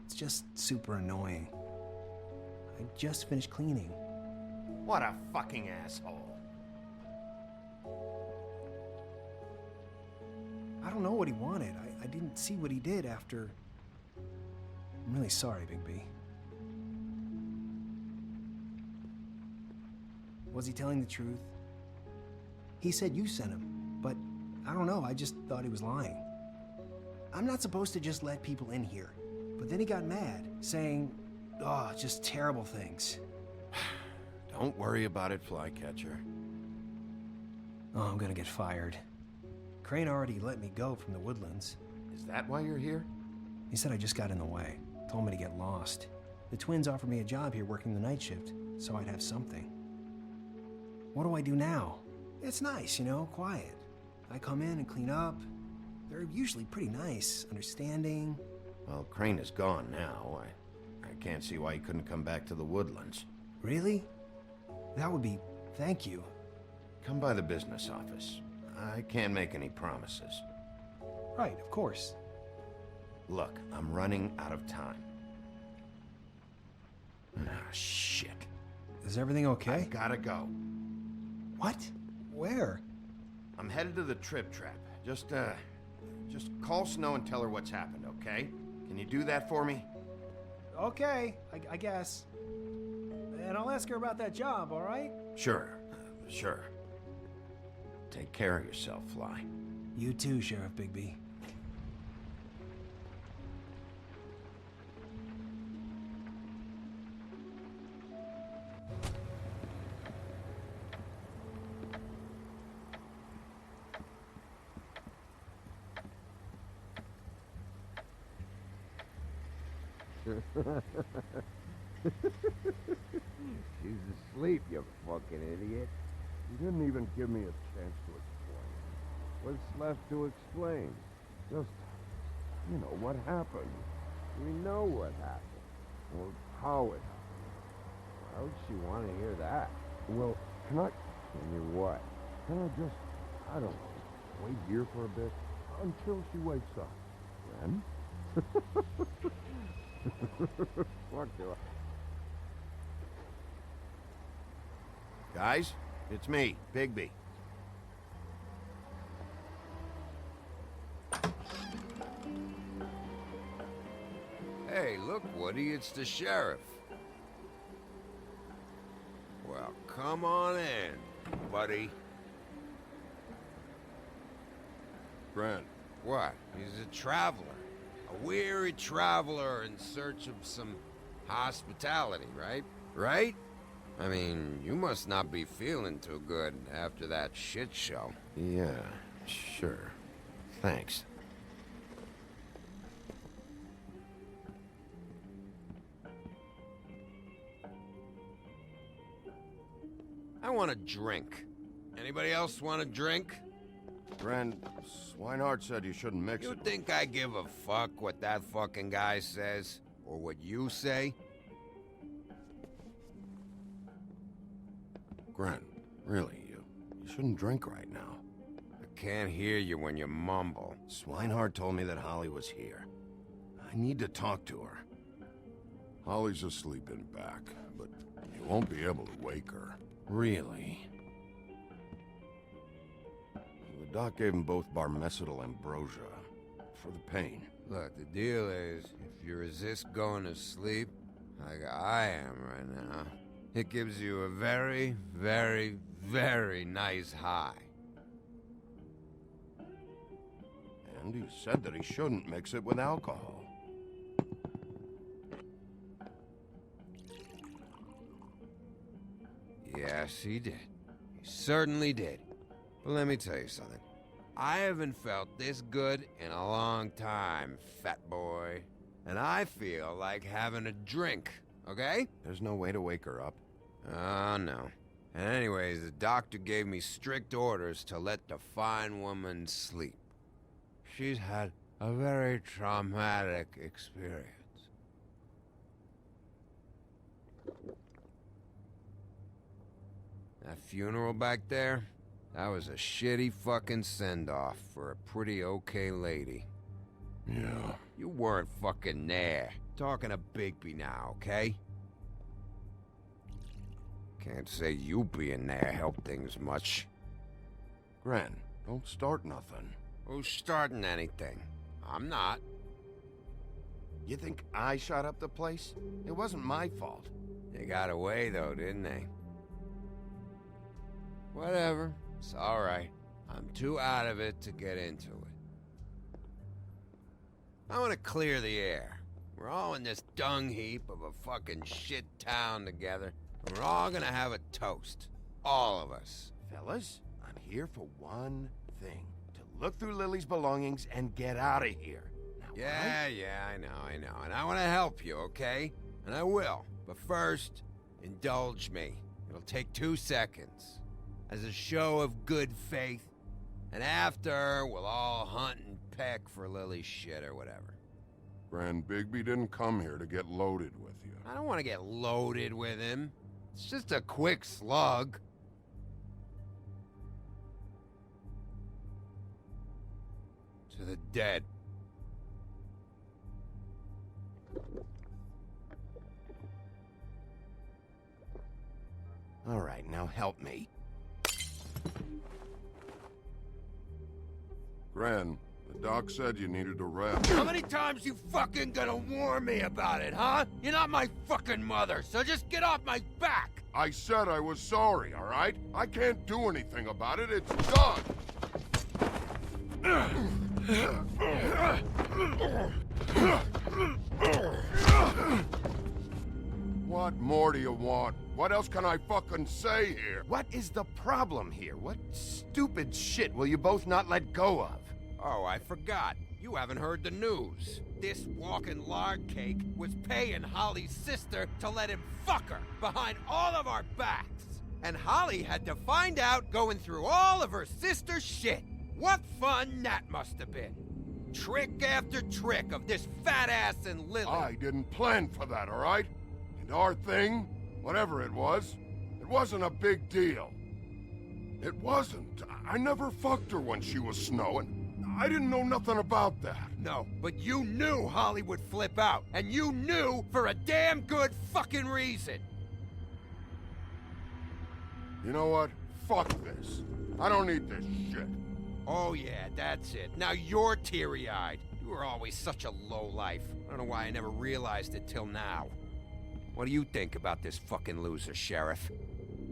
It's just super annoying. I just finished cleaning. What a fucking asshole. I don't know what he wanted. I didn't see what he did after... I'm really sorry, Big B. Was he telling the truth? He said you sent him, but I don't know, I just thought he was lying. I'm not supposed to just let people in here. But then he got mad, saying, oh, just terrible things. Don't worry about it, Flycatcher. Oh, I'm gonna get fired. Crane already let me go from the Woodlands. Is that why you're here? He said I just got in the way. Told me to get lost. The twins offered me a job here working the night shift, so I'd have something. What do I do now? It's nice, you know, quiet. I come in and clean up. They're usually pretty nice, understanding. Well, Crane is gone now. I can't see why he couldn't come back to the Woodlands. Really? That would be... thank you. Come by the business office. I can't make any promises. Right, of course. Look, I'm running out of time. Ah, shit. Is everything okay? I gotta go. What? Where? I'm headed to the Trip Trap. Just call Snow and tell her what's happened, okay? Can you do that for me? Okay, I guess. And I'll ask her about that job, all right? Sure. Take care of yourself, Fly. You too, Sheriff Bigby. She's asleep, you fucking idiot. You didn't even give me a chance to explain. What's left to explain? Just, you know, what happened. We know what happened. Or how it happened. Why would she want to hear that? Well, can you what? Can I just, I don't know, wait here for a bit until she wakes up? Then? What do I... Guys, it's me, Bigby. Hey, look, Woody, it's the sheriff. Well, come on in, buddy. Grant. What? He's a traveler. A weary traveler in search of some hospitality, right? Right? I mean, you must not be feeling too good after that shit show. Yeah, sure. Thanks. I want a drink. Anybody else want a drink? Grant, Swinehart said you shouldn't mix You it. think I give a fuck what that fucking guy says? Or what you say? Grant, really, you shouldn't drink right now. I can't hear you when you mumble. Swinehart told me that Holly was here. I need to talk to her. Holly's asleep in back, but you won't be able to wake her. Really? The doc gave them both barmecidal ambrosia for the pain. Look, the deal is, if you resist going to sleep, like I am right now, it gives you a very, very, very nice high. And he said that he shouldn't mix it with alcohol. Yes, he did. He certainly did. But let me tell you something. I haven't felt this good in a long time, fat boy. And I feel like having a drink, okay? There's no way to wake her up. Oh, no. And anyways, the doctor gave me strict orders to let the fine woman sleep. She's had a very traumatic experience. That funeral back there, that was a shitty fucking send-off for a pretty okay lady. Yeah. You weren't fucking there. Talking to Bigby now, okay? Can't say you being there helped things much. Grant, don't start nothing. Who's starting anything? I'm not. You think I shot up the place? It wasn't my fault. They got away, though, didn't they? Whatever. It's alright. I'm too out of it to get into it. I want to clear the air. We're all in this dung heap of a fucking shit town together, and we're all gonna have a toast. All of us. Fellas, I'm here for one thing. To look through Lily's belongings and get out of here. Now, Yeah, I know. And I want to help you, okay? And I will. But first, indulge me. It'll take 2 seconds. As a show of good faith. And after, we'll all hunt and peck for Lily's shit or whatever. Grand Bigby didn't come here to get loaded with you. I don't want to get loaded with him. It's just a quick slug. To the dead. All right, now help me. Gran, the doc said you needed a rest. How many times you fucking gonna warn me about it, huh? You're not my fucking mother, so just get off my back! I said I was sorry, all right? I can't do anything about it. It's done. What more do you want? What else can I fucking say here? What is the problem here? What stupid shit will you both not let go of? Oh, I forgot. You haven't heard the news. This walking lard cake was paying Holly's sister to let him fuck her behind all of our backs. And Holly had to find out going through all of her sister's shit. What fun that must have been. Trick after trick of this fat ass and Lily. I didn't plan for that, all right? And our thing, whatever it wasn't a big deal. It wasn't. I never fucked her when she was snowing. I didn't know nothing about that. No, but you knew Holly would flip out. And you knew for a damn good fucking reason. You know what? Fuck this. I don't need this shit. Oh yeah, that's it. Now you're teary-eyed. You were always such a lowlife. I don't know why I never realized it till now. What do you think about this fucking loser, Sheriff?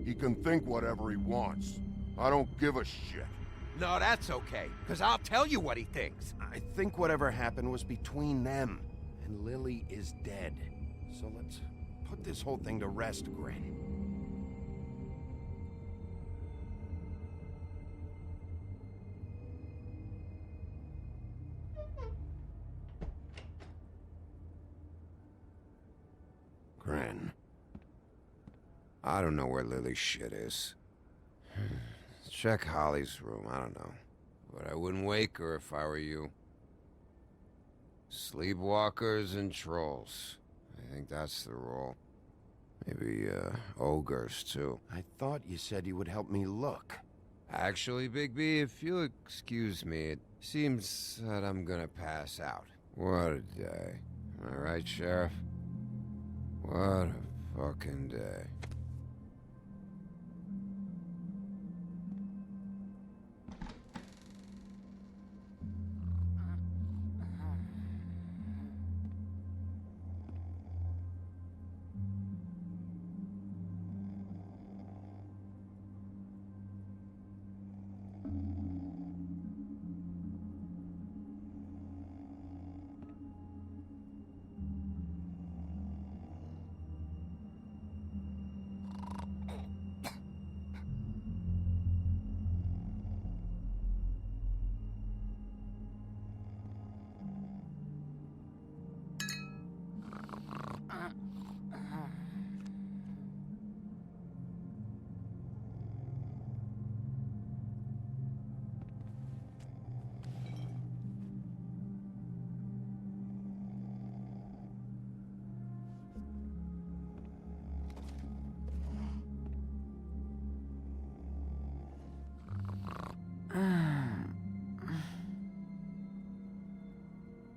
He can think whatever he wants. I don't give a shit. No, that's okay, because I'll tell you what he thinks. I think whatever happened was between them, and Lily is dead. So let's put this whole thing to rest, Grin. Gran. I don't know where Lily's shit is. Check Holly's room, I don't know. But I wouldn't wake her if I were you. Sleepwalkers and trolls. I think that's the rule. Maybe, ogres, too. I thought you said you would help me look. Actually, Big B, if you'll excuse me, it seems that I'm gonna pass out. What a day. Am I right, Sheriff? What a fucking day.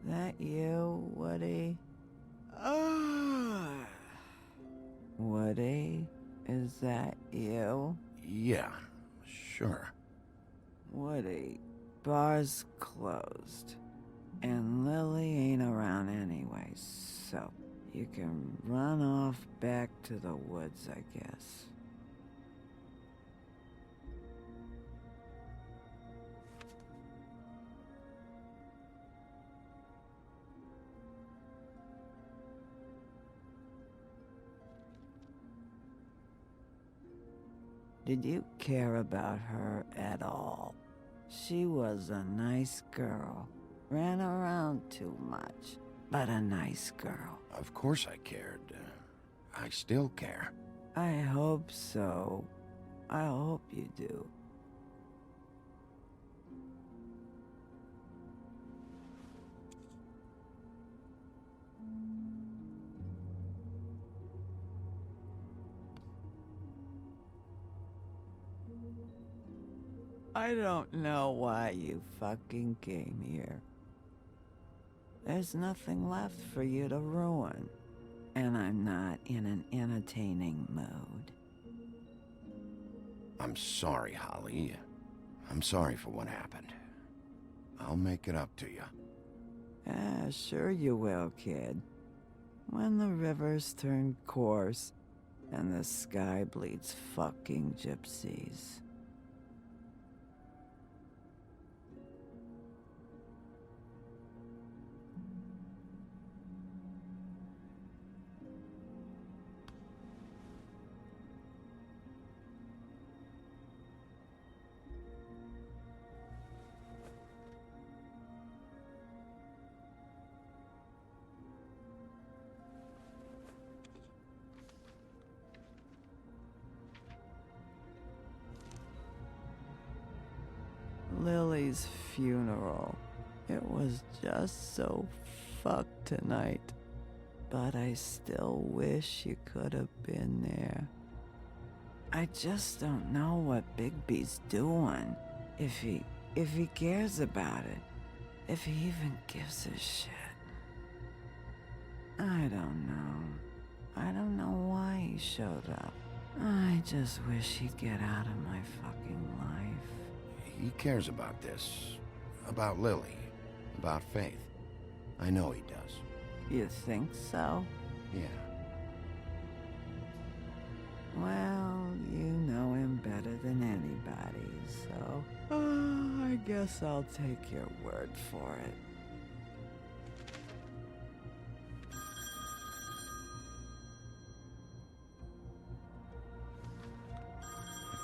That you, Woody? Woody? Is that you? Yeah, sure. Woody, bar's closed. And Lily ain't around anyway, so you can run off back to the woods, I guess. Did you care about her at all? She was a nice girl. Ran around too much, but a nice girl. Of course I cared. I still care. I hope so. I hope you do. I don't know why you fucking came here. There's nothing left for you to ruin. And I'm not in an entertaining mood. I'm sorry, Holly. I'm sorry for what happened. I'll make it up to you. Ah, sure you will, kid. When the rivers turn coarse and the sky bleeds fucking gypsies. Lily's funeral. It was just so fucked tonight. But I still wish you could have been there. I just don't know what Bigby's doing. If he cares about it. If he even gives a shit. I don't know. I don't know why he showed up. I just wish he'd get out of my fucking life. He cares about this. About Lily. About Faith. I know he does. You think so? Yeah. Well, you know him better than anybody, so... I guess I'll take your word for it.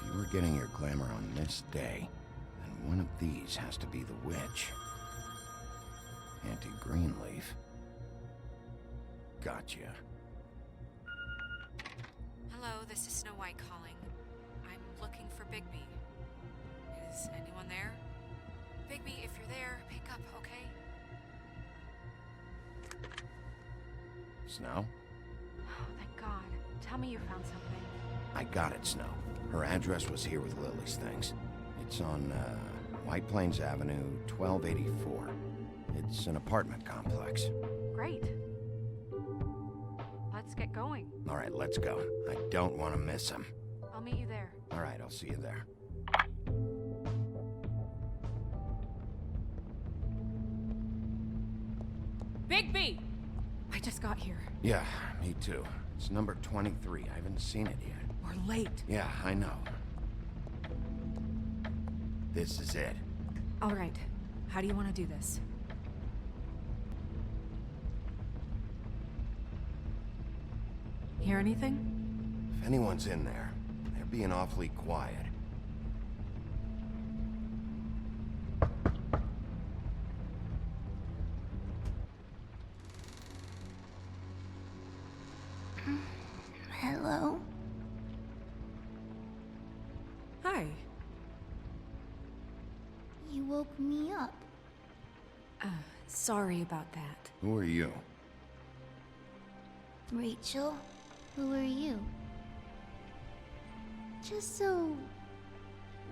If you were getting your glamour on this day, then one of these has to be the witch. Auntie Greenleaf. Gotcha. Hello, this is Snow White calling. I'm looking for Bigby. Is anyone there? Bigby, if you're there, pick up, okay? Snow? Oh, thank God. Tell me you found something. I got it, Snow. Her address was here with Lily's things. It's on, White Plains Avenue, 1284. It's an apartment complex. Great. Let's get going. All right, let's go. I don't want to miss him. I'll meet you there. All right, I'll see you there. Bigby! I just got here. Yeah, me too. It's number 23. I haven't seen it yet. We're late. Yeah, I know. This is it. All right. How do you want to do this? Hear anything? If anyone's in there, they're being awfully quiet. Hello? Hi. You woke me up. Sorry about that. Who are you? Rachel, who are you? Just so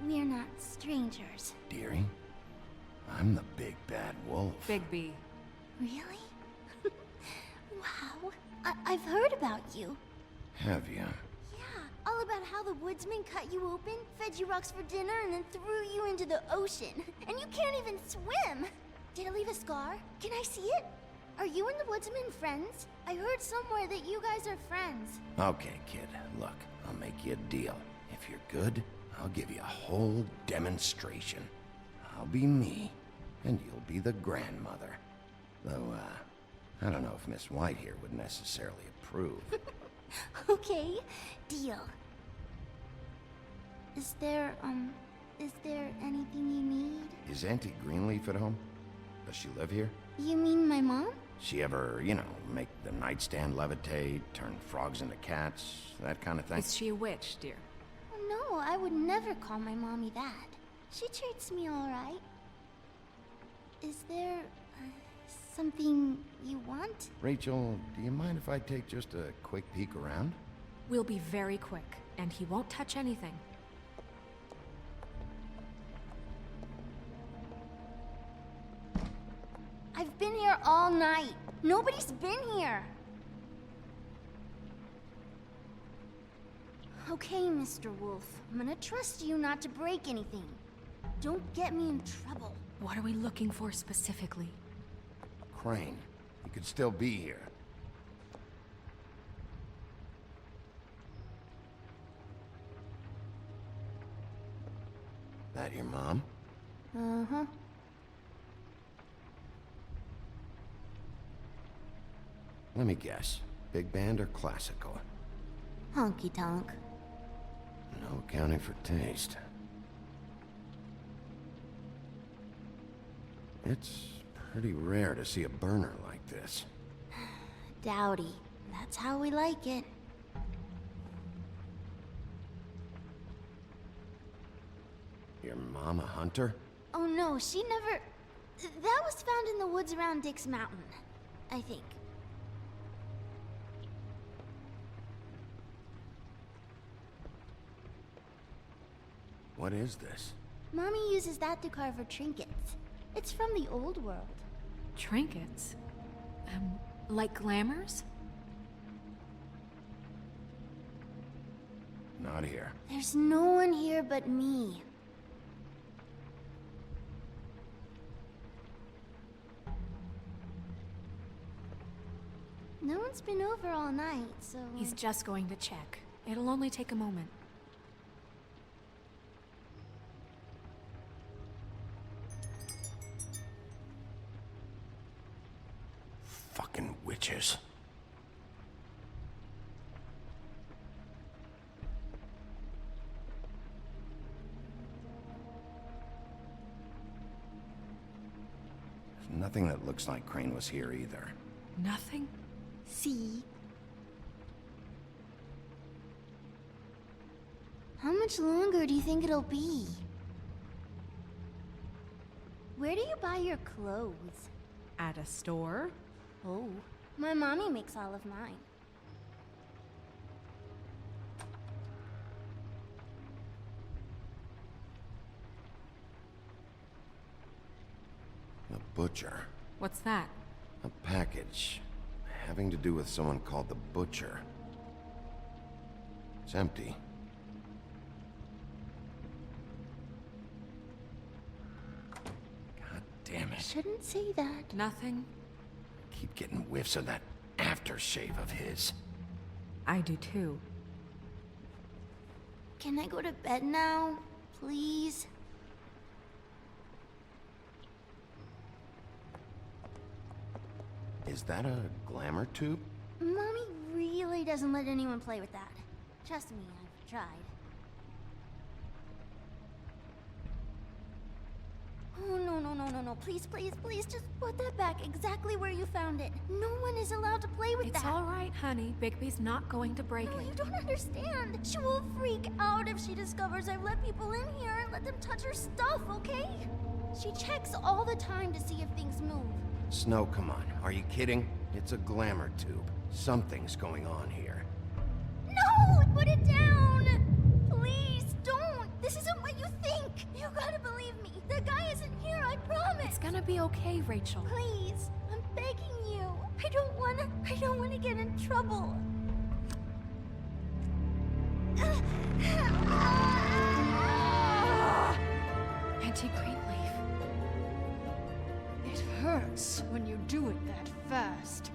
we're not strangers. Dearie? I'm the big bad wolf. Bigby. Really? Wow. I've heard about you. Have you? Yeah, all about how the woodsman cut you open, fed you rocks for dinner, and then threw you into the ocean? And you can't even swim! Did it leave a scar? Can I see it? Are you and the woodsman friends? I heard somewhere that you guys are friends. Okay, kid, look, I'll make you a deal. If you're good, I'll give you a whole demonstration. I'll be me, and you'll be the grandmother. Though, I don't know if Miss White here would necessarily approve. Okay, deal. Is there anything you need? Is Auntie Greenleaf at home? Does she live here? You mean my mom? She ever, make the nightstand levitate, turn frogs into cats, that kind of thing? Is she a witch, dear? Oh, no, I would never call my mommy that. She treats me all right. Is there something you want? Rachel, do you mind if I take just a quick peek around? We'll be very quick, and he won't touch anything. I've been here all night. Nobody's been here. Okay, Mr. Wolf. I'm gonna trust you not to break anything. Don't get me in trouble. What are we looking for specifically? Crane, he could still be here. That your mom? Uh-huh. Let me guess. Big band or classical? Honky tonk. No accounting for taste. It's pretty rare to see a burner like this. Dowdy. That's how we like it. Your mom a hunter? Oh no, she never... That was found in the woods around Dick's Mountain, I think. What is this? Mommy uses that to carve her trinkets. It's from the old world. Trinkets? Like glamours? Not here. There's no one here but me. No one's been over all night, so... He's just going to check. It'll only take a moment. Fucking witches. There's nothing that looks like Crane was here either. Nothing? See? How much longer do you think it'll be? Where do you buy your clothes? At a store? Oh, my mommy makes all of mine. The butcher. What's that? A package. Having to do with someone called the Butcher. It's empty. God damn it. Shouldn't say that. Nothing? Keep getting whiffs of that aftershave of his. I do too. Can I go to bed now? Please? Is that a glamour tube? Mommy really doesn't let anyone play with that. Trust me, I've tried. Oh, no. Please, just put that back exactly where you found it. No one is allowed to play with that. It's all right, honey. Bigby's not going to break No, it. you don't understand. She will freak out if she discovers I've let people in here and let them touch her stuff, okay? She checks all the time to see if things move. Snow, come on. Are you kidding? It's a glamour tube. Something's going on here. No! Put it down! Please, don't! This isn't what you think! You gotta believe me. The guy isn't here, I promise! It's gonna be okay, Rachel. Please, I'm begging you. I don't wanna get in trouble. hurts when you do it that fast.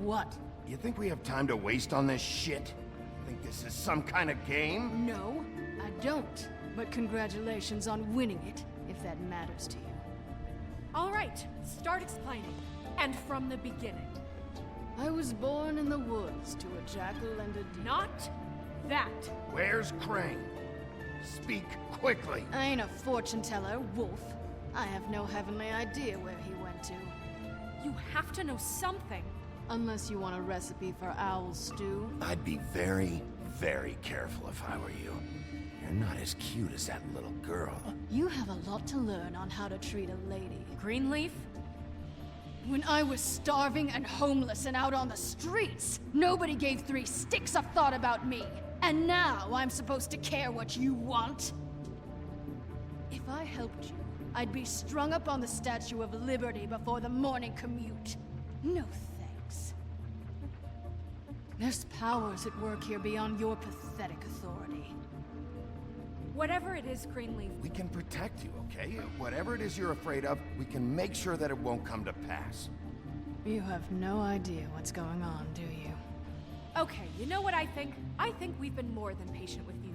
What? You think we have time to waste on this shit? Think this is some kind of game? No, I don't. But congratulations on winning it, if that matters to you. All right, start explaining. And from the beginning. I was born in the woods to a jackal and a deer. Not that. Where's Crane? Speak quickly. I ain't a fortune teller, Wolf. I have no heavenly idea where he went to. You have to know something. Unless you want a recipe for owl stew. I'd be very, very careful if I were you. You're not as cute as that little girl. You have a lot to learn on how to treat a lady. Greenleaf? When I was starving and homeless and out on the streets, nobody gave 3 sticks of thought about me. And now I'm supposed to care what you want? If I helped you, I'd be strung up on the Statue of Liberty before the morning commute. No thanks. There's powers at work here beyond your pathetic authority. Whatever it is, Greenleaf. We can protect you, okay? Whatever it is you're afraid of, we can make sure that it won't come to pass. You have no idea what's going on, do you? Okay, you know what I think? I think we've been more than patient with you.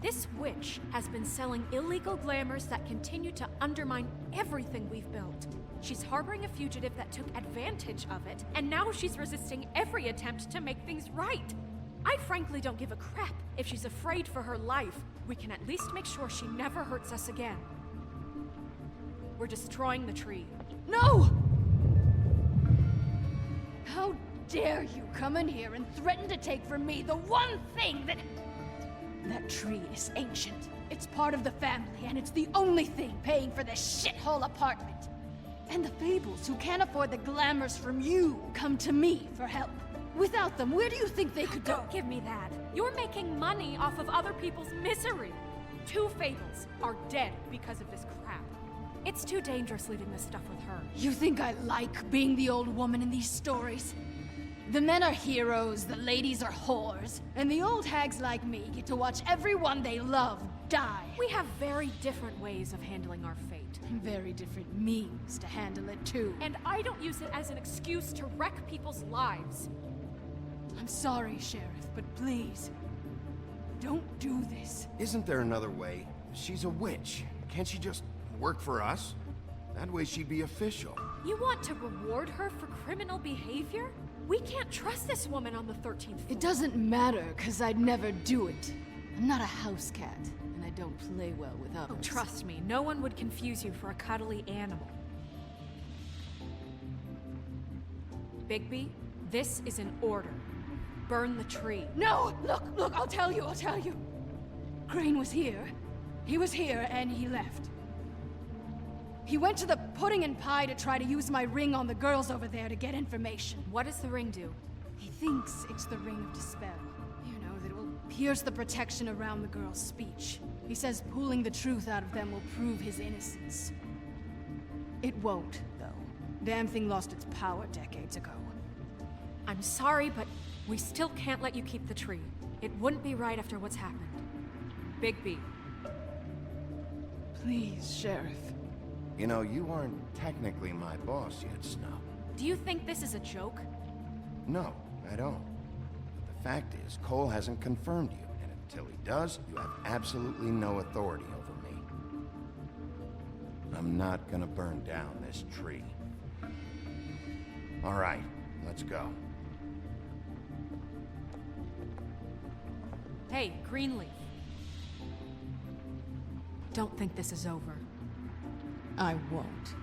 This witch has been selling illegal glamours that continue to undermine everything we've built. She's harboring a fugitive that took advantage of it, and now she's resisting every attempt to make things right. I frankly don't give a crap if she's afraid for her life. We can at least make sure she never hurts us again. We're destroying the tree. No! How dare you come in here and threaten to take from me the one thing that... That tree is ancient. It's part of the family, and it's the only thing paying for this shithole apartment. And the Fables, who can't afford the glamours from you, come to me for help. Without them, where do you think they could go? Don't give me that. You're making money off of other people's misery. 2 Fables are dead because of this crap. It's too dangerous leaving this stuff with her. You think I like being the old woman in these stories? The men are heroes, the ladies are whores, and the old hags like me get to watch everyone they love die. We have very different ways of handling our fate. Very different means to handle it, too. And I don't use it as an excuse to wreck people's lives. I'm sorry, Sheriff, but please, don't do this. Isn't there another way? She's a witch. Can't she just work for us? That way she'd be official. You want to reward her for criminal behavior? We can't trust this woman on the 13th floor. It doesn't matter, because I'd never do it. I'm not a house cat, and I don't play well with others. Oh, trust me, no one would confuse you for a cuddly animal. Bigby, this is an order. Burn the tree. No! Look, I'll tell you. Crane was here. He was here, and he left. He went to the pudding and pie to try to use my ring on the girls over there to get information. What does the ring do? He thinks it's the ring of dispel. You know, that it will pierce the protection around the girls' speech. He says pulling the truth out of them will prove his innocence. It won't, though. Damn thing lost its power decades ago. I'm sorry, but we still can't let you keep the tree. It wouldn't be right after what's happened. Bigby. Please, Sheriff. You know, you aren't technically my boss yet, Snow. Do you think this is a joke? No, I don't. But the fact is, Cole hasn't confirmed you, and until he does, you have absolutely no authority over me. I'm not gonna burn down this tree. All right, let's go. Hey, Greenleaf. Don't think this is over. I won't.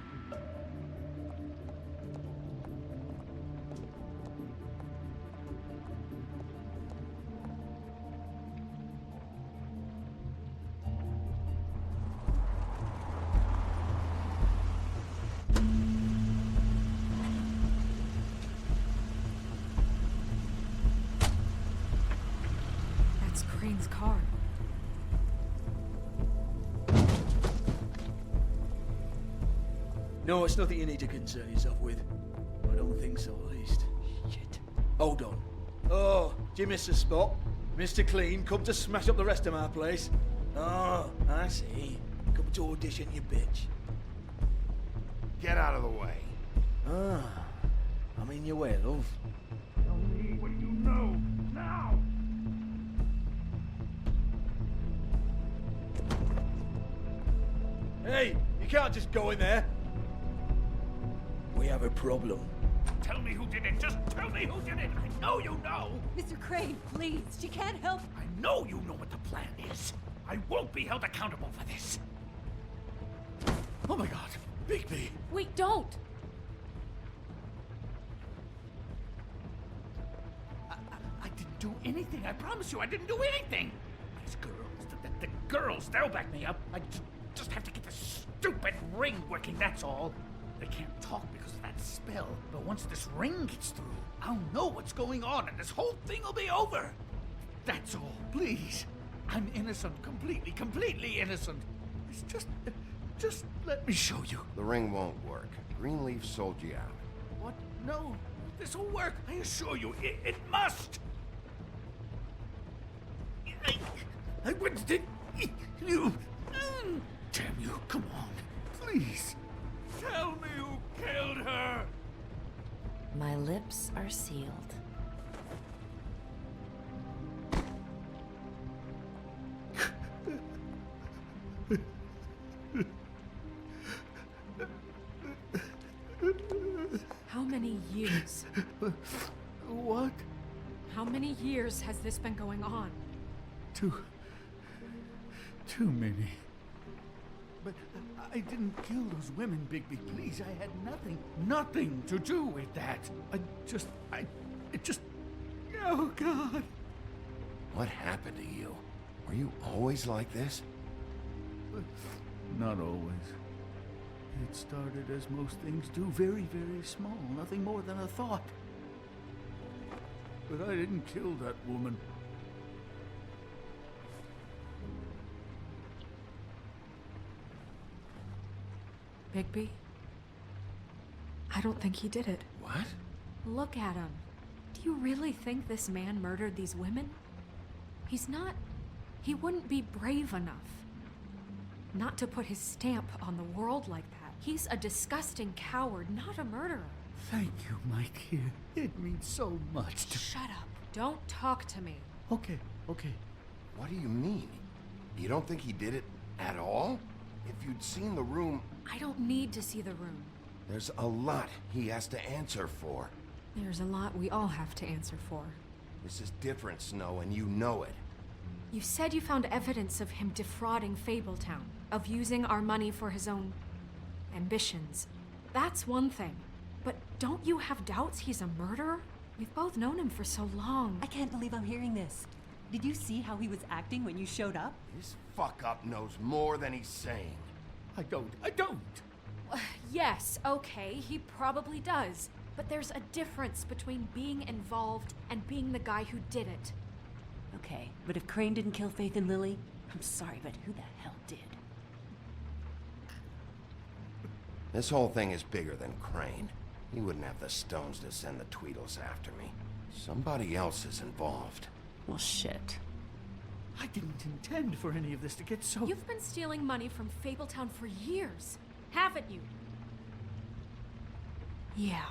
That's Crane's car. No, it's nothing you need to concern yourself with. I don't think so, at least. Shit. Hold on. Oh, do you miss a spot? Mr. Clean, come to smash up the rest of my place. Oh, I see. Come to audition, you bitch. Get out of the way. Ah, I'm in your way, love. Tell me what you know, now! Hey, you can't just go in there. We have a problem. Tell me who did it. Just tell me who did it. I know you know. Mr. Crane, please. She can't help. I know you know what the plan is. I won't be held accountable for this. Oh my god, Bigby! Wait, don't! I didn't do anything. I promise you, I didn't do anything. These girls, the girls, they'll back me up. I just have to get this stupid ring working, that's all. They can't talk because of that spell, but once this ring gets through, I'll know what's going on and this whole thing will be over. That's all, please. I'm innocent, completely innocent. It's just let me show you. The ring won't work. Greenleaf sold you out. What? No, this will work. I assure you, it must. I wouldn't did you. Damn you! Come on, please. Tell me who killed her. My lips are sealed. How many years? What? How many years has this been going on? Too many. But I didn't kill those women, Bigby. Please, I had nothing to do with that. It just... Oh, God. What happened to you? Were you always like this? Not always. It started as most things do, very, very small. Nothing more than a thought. But I didn't kill that woman. Bigby? I don't think he did it. What? Look at him. Do you really think this man murdered these women? He's not... He wouldn't be brave enough. Not to put his stamp on the world like that. He's a disgusting coward, not a murderer. Thank you, my dear. It means so much to... Shut up. Don't talk to me. Okay. What do you mean? You don't think he did it at all? If you'd seen the room... I don't need to see the room. There's a lot he has to answer for. There's a lot we all have to answer for. This is different, Snow, and you know it. You said you found evidence of him defrauding Fabletown, of using our money for his own ambitions. That's one thing. But don't you have doubts he's a murderer? We've both known him for so long. I can't believe I'm hearing this. Did you see how he was acting when you showed up? This fuck-up knows more than he's saying. I don't. Yes, okay, he probably does. But there's a difference between being involved and being the guy who did it. Okay, but if Crane didn't kill Faith and Lily, I'm sorry, but who the hell did? This whole thing is bigger than Crane. He wouldn't have the stones to send the Tweedles after me. Somebody else is involved. Well, shit. I didn't intend for any of this to get so... You've been stealing money from Fabletown for years, haven't you? Yeah.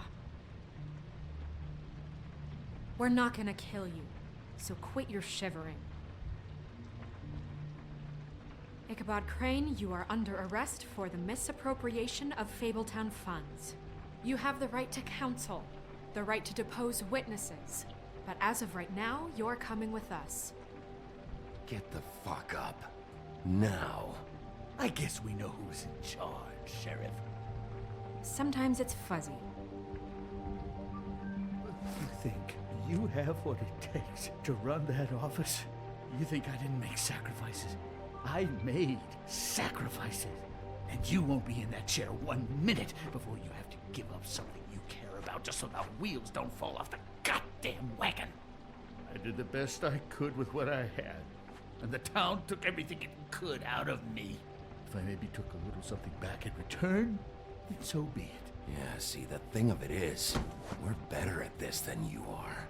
We're not gonna kill you, so quit your shivering. Ichabod Crane, you are under arrest for the misappropriation of Fabletown funds. You have the right to counsel, the right to depose witnesses, but as of right now, you're coming with us. Get the fuck up. Now. I guess we know who's in charge, Sheriff. Sometimes it's fuzzy. You think you have what it takes to run that office? You think I didn't make sacrifices? I made sacrifices. And you won't be in that chair 1 minute before you have to give up something you care about just so the wheels don't fall off the goddamn wagon. I did the best I could with what I had. And the town took everything it could out of me. If I maybe took a little something back in return, then so be it. Yeah, see, the thing of it is, we're better at this than you are.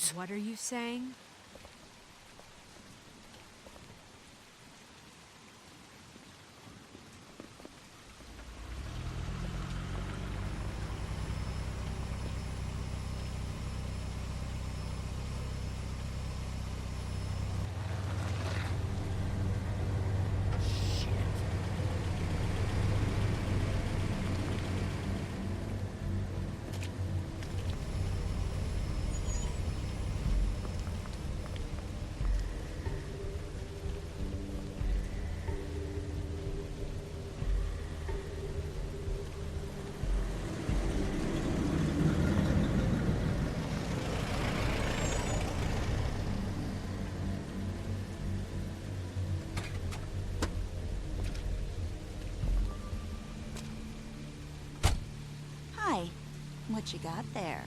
out. What are you saying? Hi. What you got there?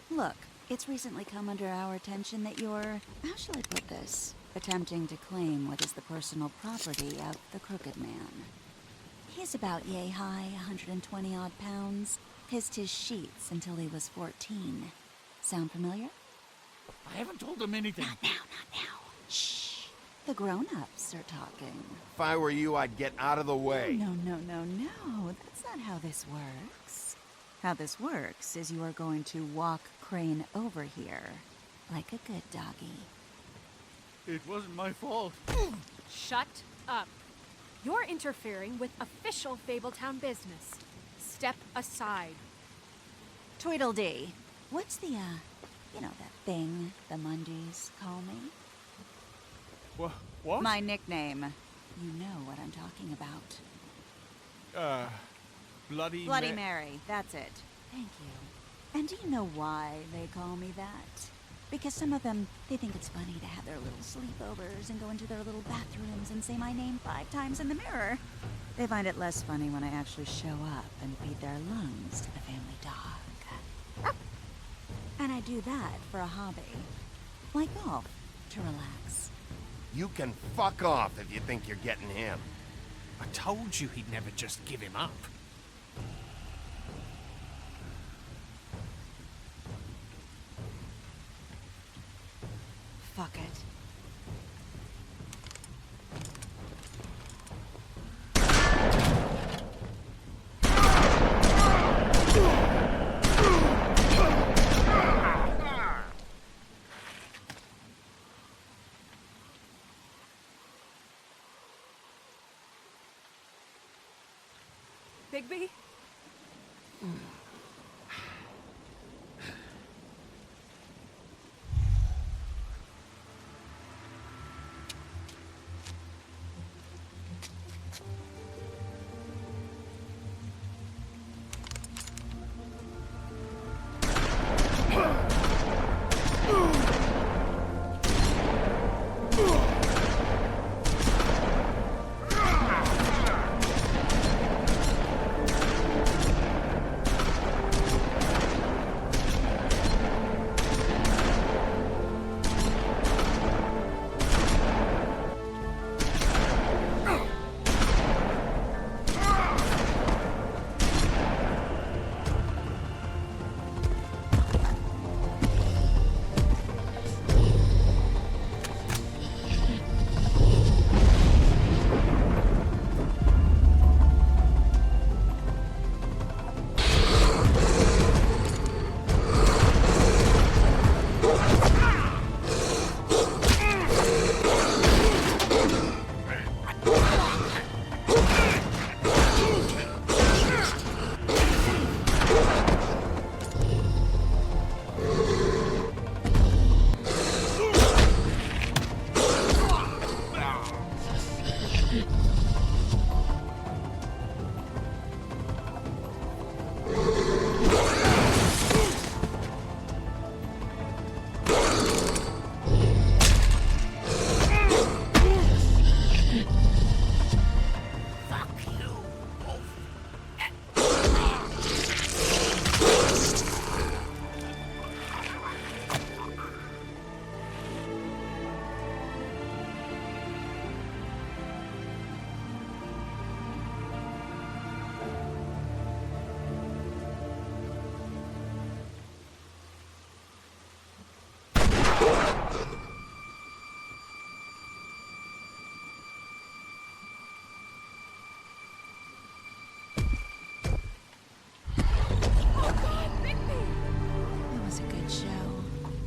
Look, it's recently come under our attention that you're, how shall I put this, attempting to claim what is the personal property of the Crooked Man. He's about yay high, 120 odd pounds, pissed his sheets until he was 14. Sound familiar? I haven't told him anything. Not now. Shh. The grown-ups are talking. If I were you, I'd get out of the way. No. That's not how this works. How this works is you are going to walk Crane over here, like a good doggy. It wasn't my fault. Shut up. You're interfering with official Fabletown business. Step aside. Tweedledee. What's the, you know that thing the Mundies call me? What? My nickname. You know what I'm talking about. Bloody Mary, that's it. Thank you. And do you know why they call me that? Because some of them, they think it's funny to have their little sleepovers and go into their little bathrooms and say my name 5 times in the mirror. They find it less funny when I actually show up and feed their lungs to the family dog. And I do that for a hobby. Like golf, to relax. You can fuck off if you think you're getting him. I told you he'd never just give him up. Fuck it. Bigby?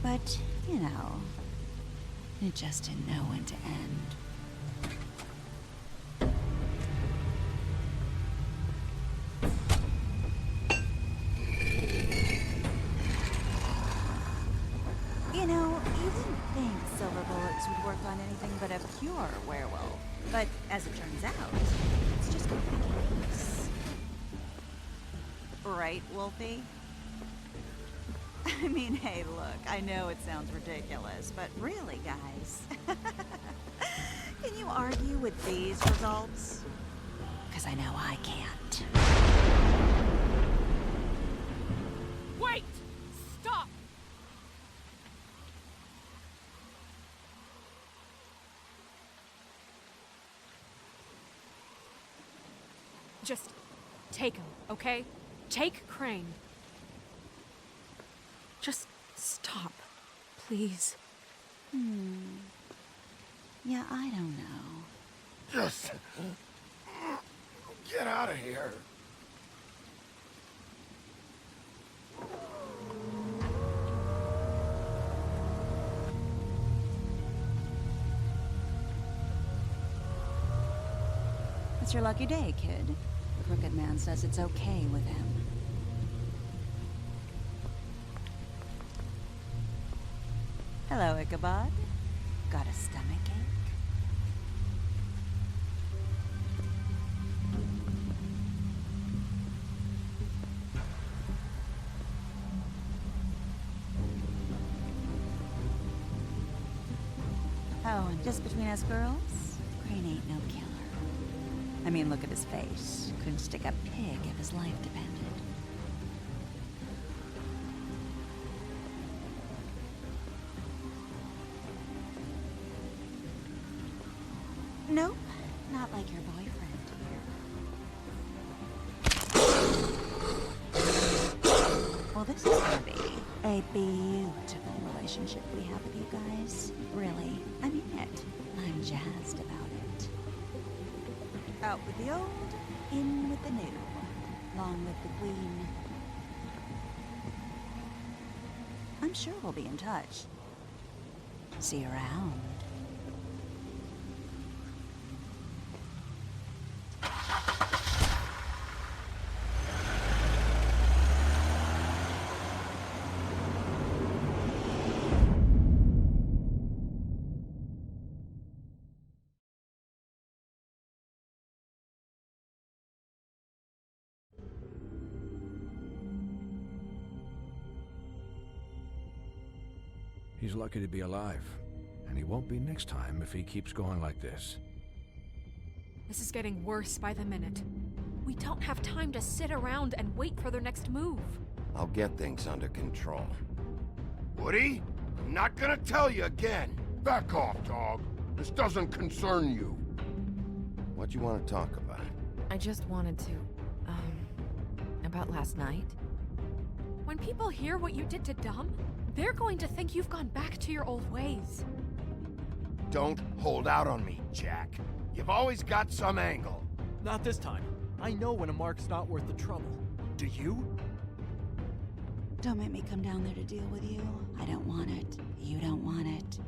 But, you know, it just didn't know when to end. You know, you wouldn't think silver bullets would work on anything but a pure werewolf. But as it turns out, it's just gonna be case. Right, Wolfie? I mean, hey, look, I know it sounds ridiculous, but really, guys, can you argue with these results? Because I know I can't. Wait! Stop! Just take him, okay? Take Crane. Just stop, please. Yeah, I don't know. Just get out of here. It's your lucky day, kid. The Crooked Man says it's okay with him. Hello, Ichabod. Got a stomachache? Oh, and just between us girls, Crane ain't no killer. I mean, look at his face. Couldn't stick a pig if his life depended. Nope, not like your boyfriend here. Well, this is gonna be a beautiful relationship we have with you guys. Really, I mean it. I'm jazzed about it. Out with the old, in with the new. Long live the Queen. I'm sure we'll be in touch. See you around. He's lucky to be alive, and he won't be next time if he keeps going like this. This is getting worse by the minute. We don't have time to sit around and wait for their next move. I'll get things under control. Woody, I'm not gonna tell you again. Back off, dog. This doesn't concern you. What you want to talk about? I just wanted to, about last night. When people hear what you did to Dom, they're going to think you've gone back to your old ways. Don't hold out on me, Jack. You've always got some angle. Not this time. I know when a mark's not worth the trouble. Do you? Don't make me come down there to deal with you. I don't want it. You don't want it.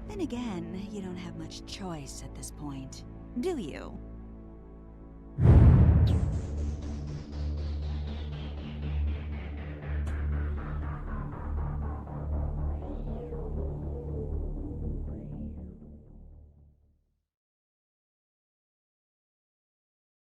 Then again, you don't have much choice at this point, do you?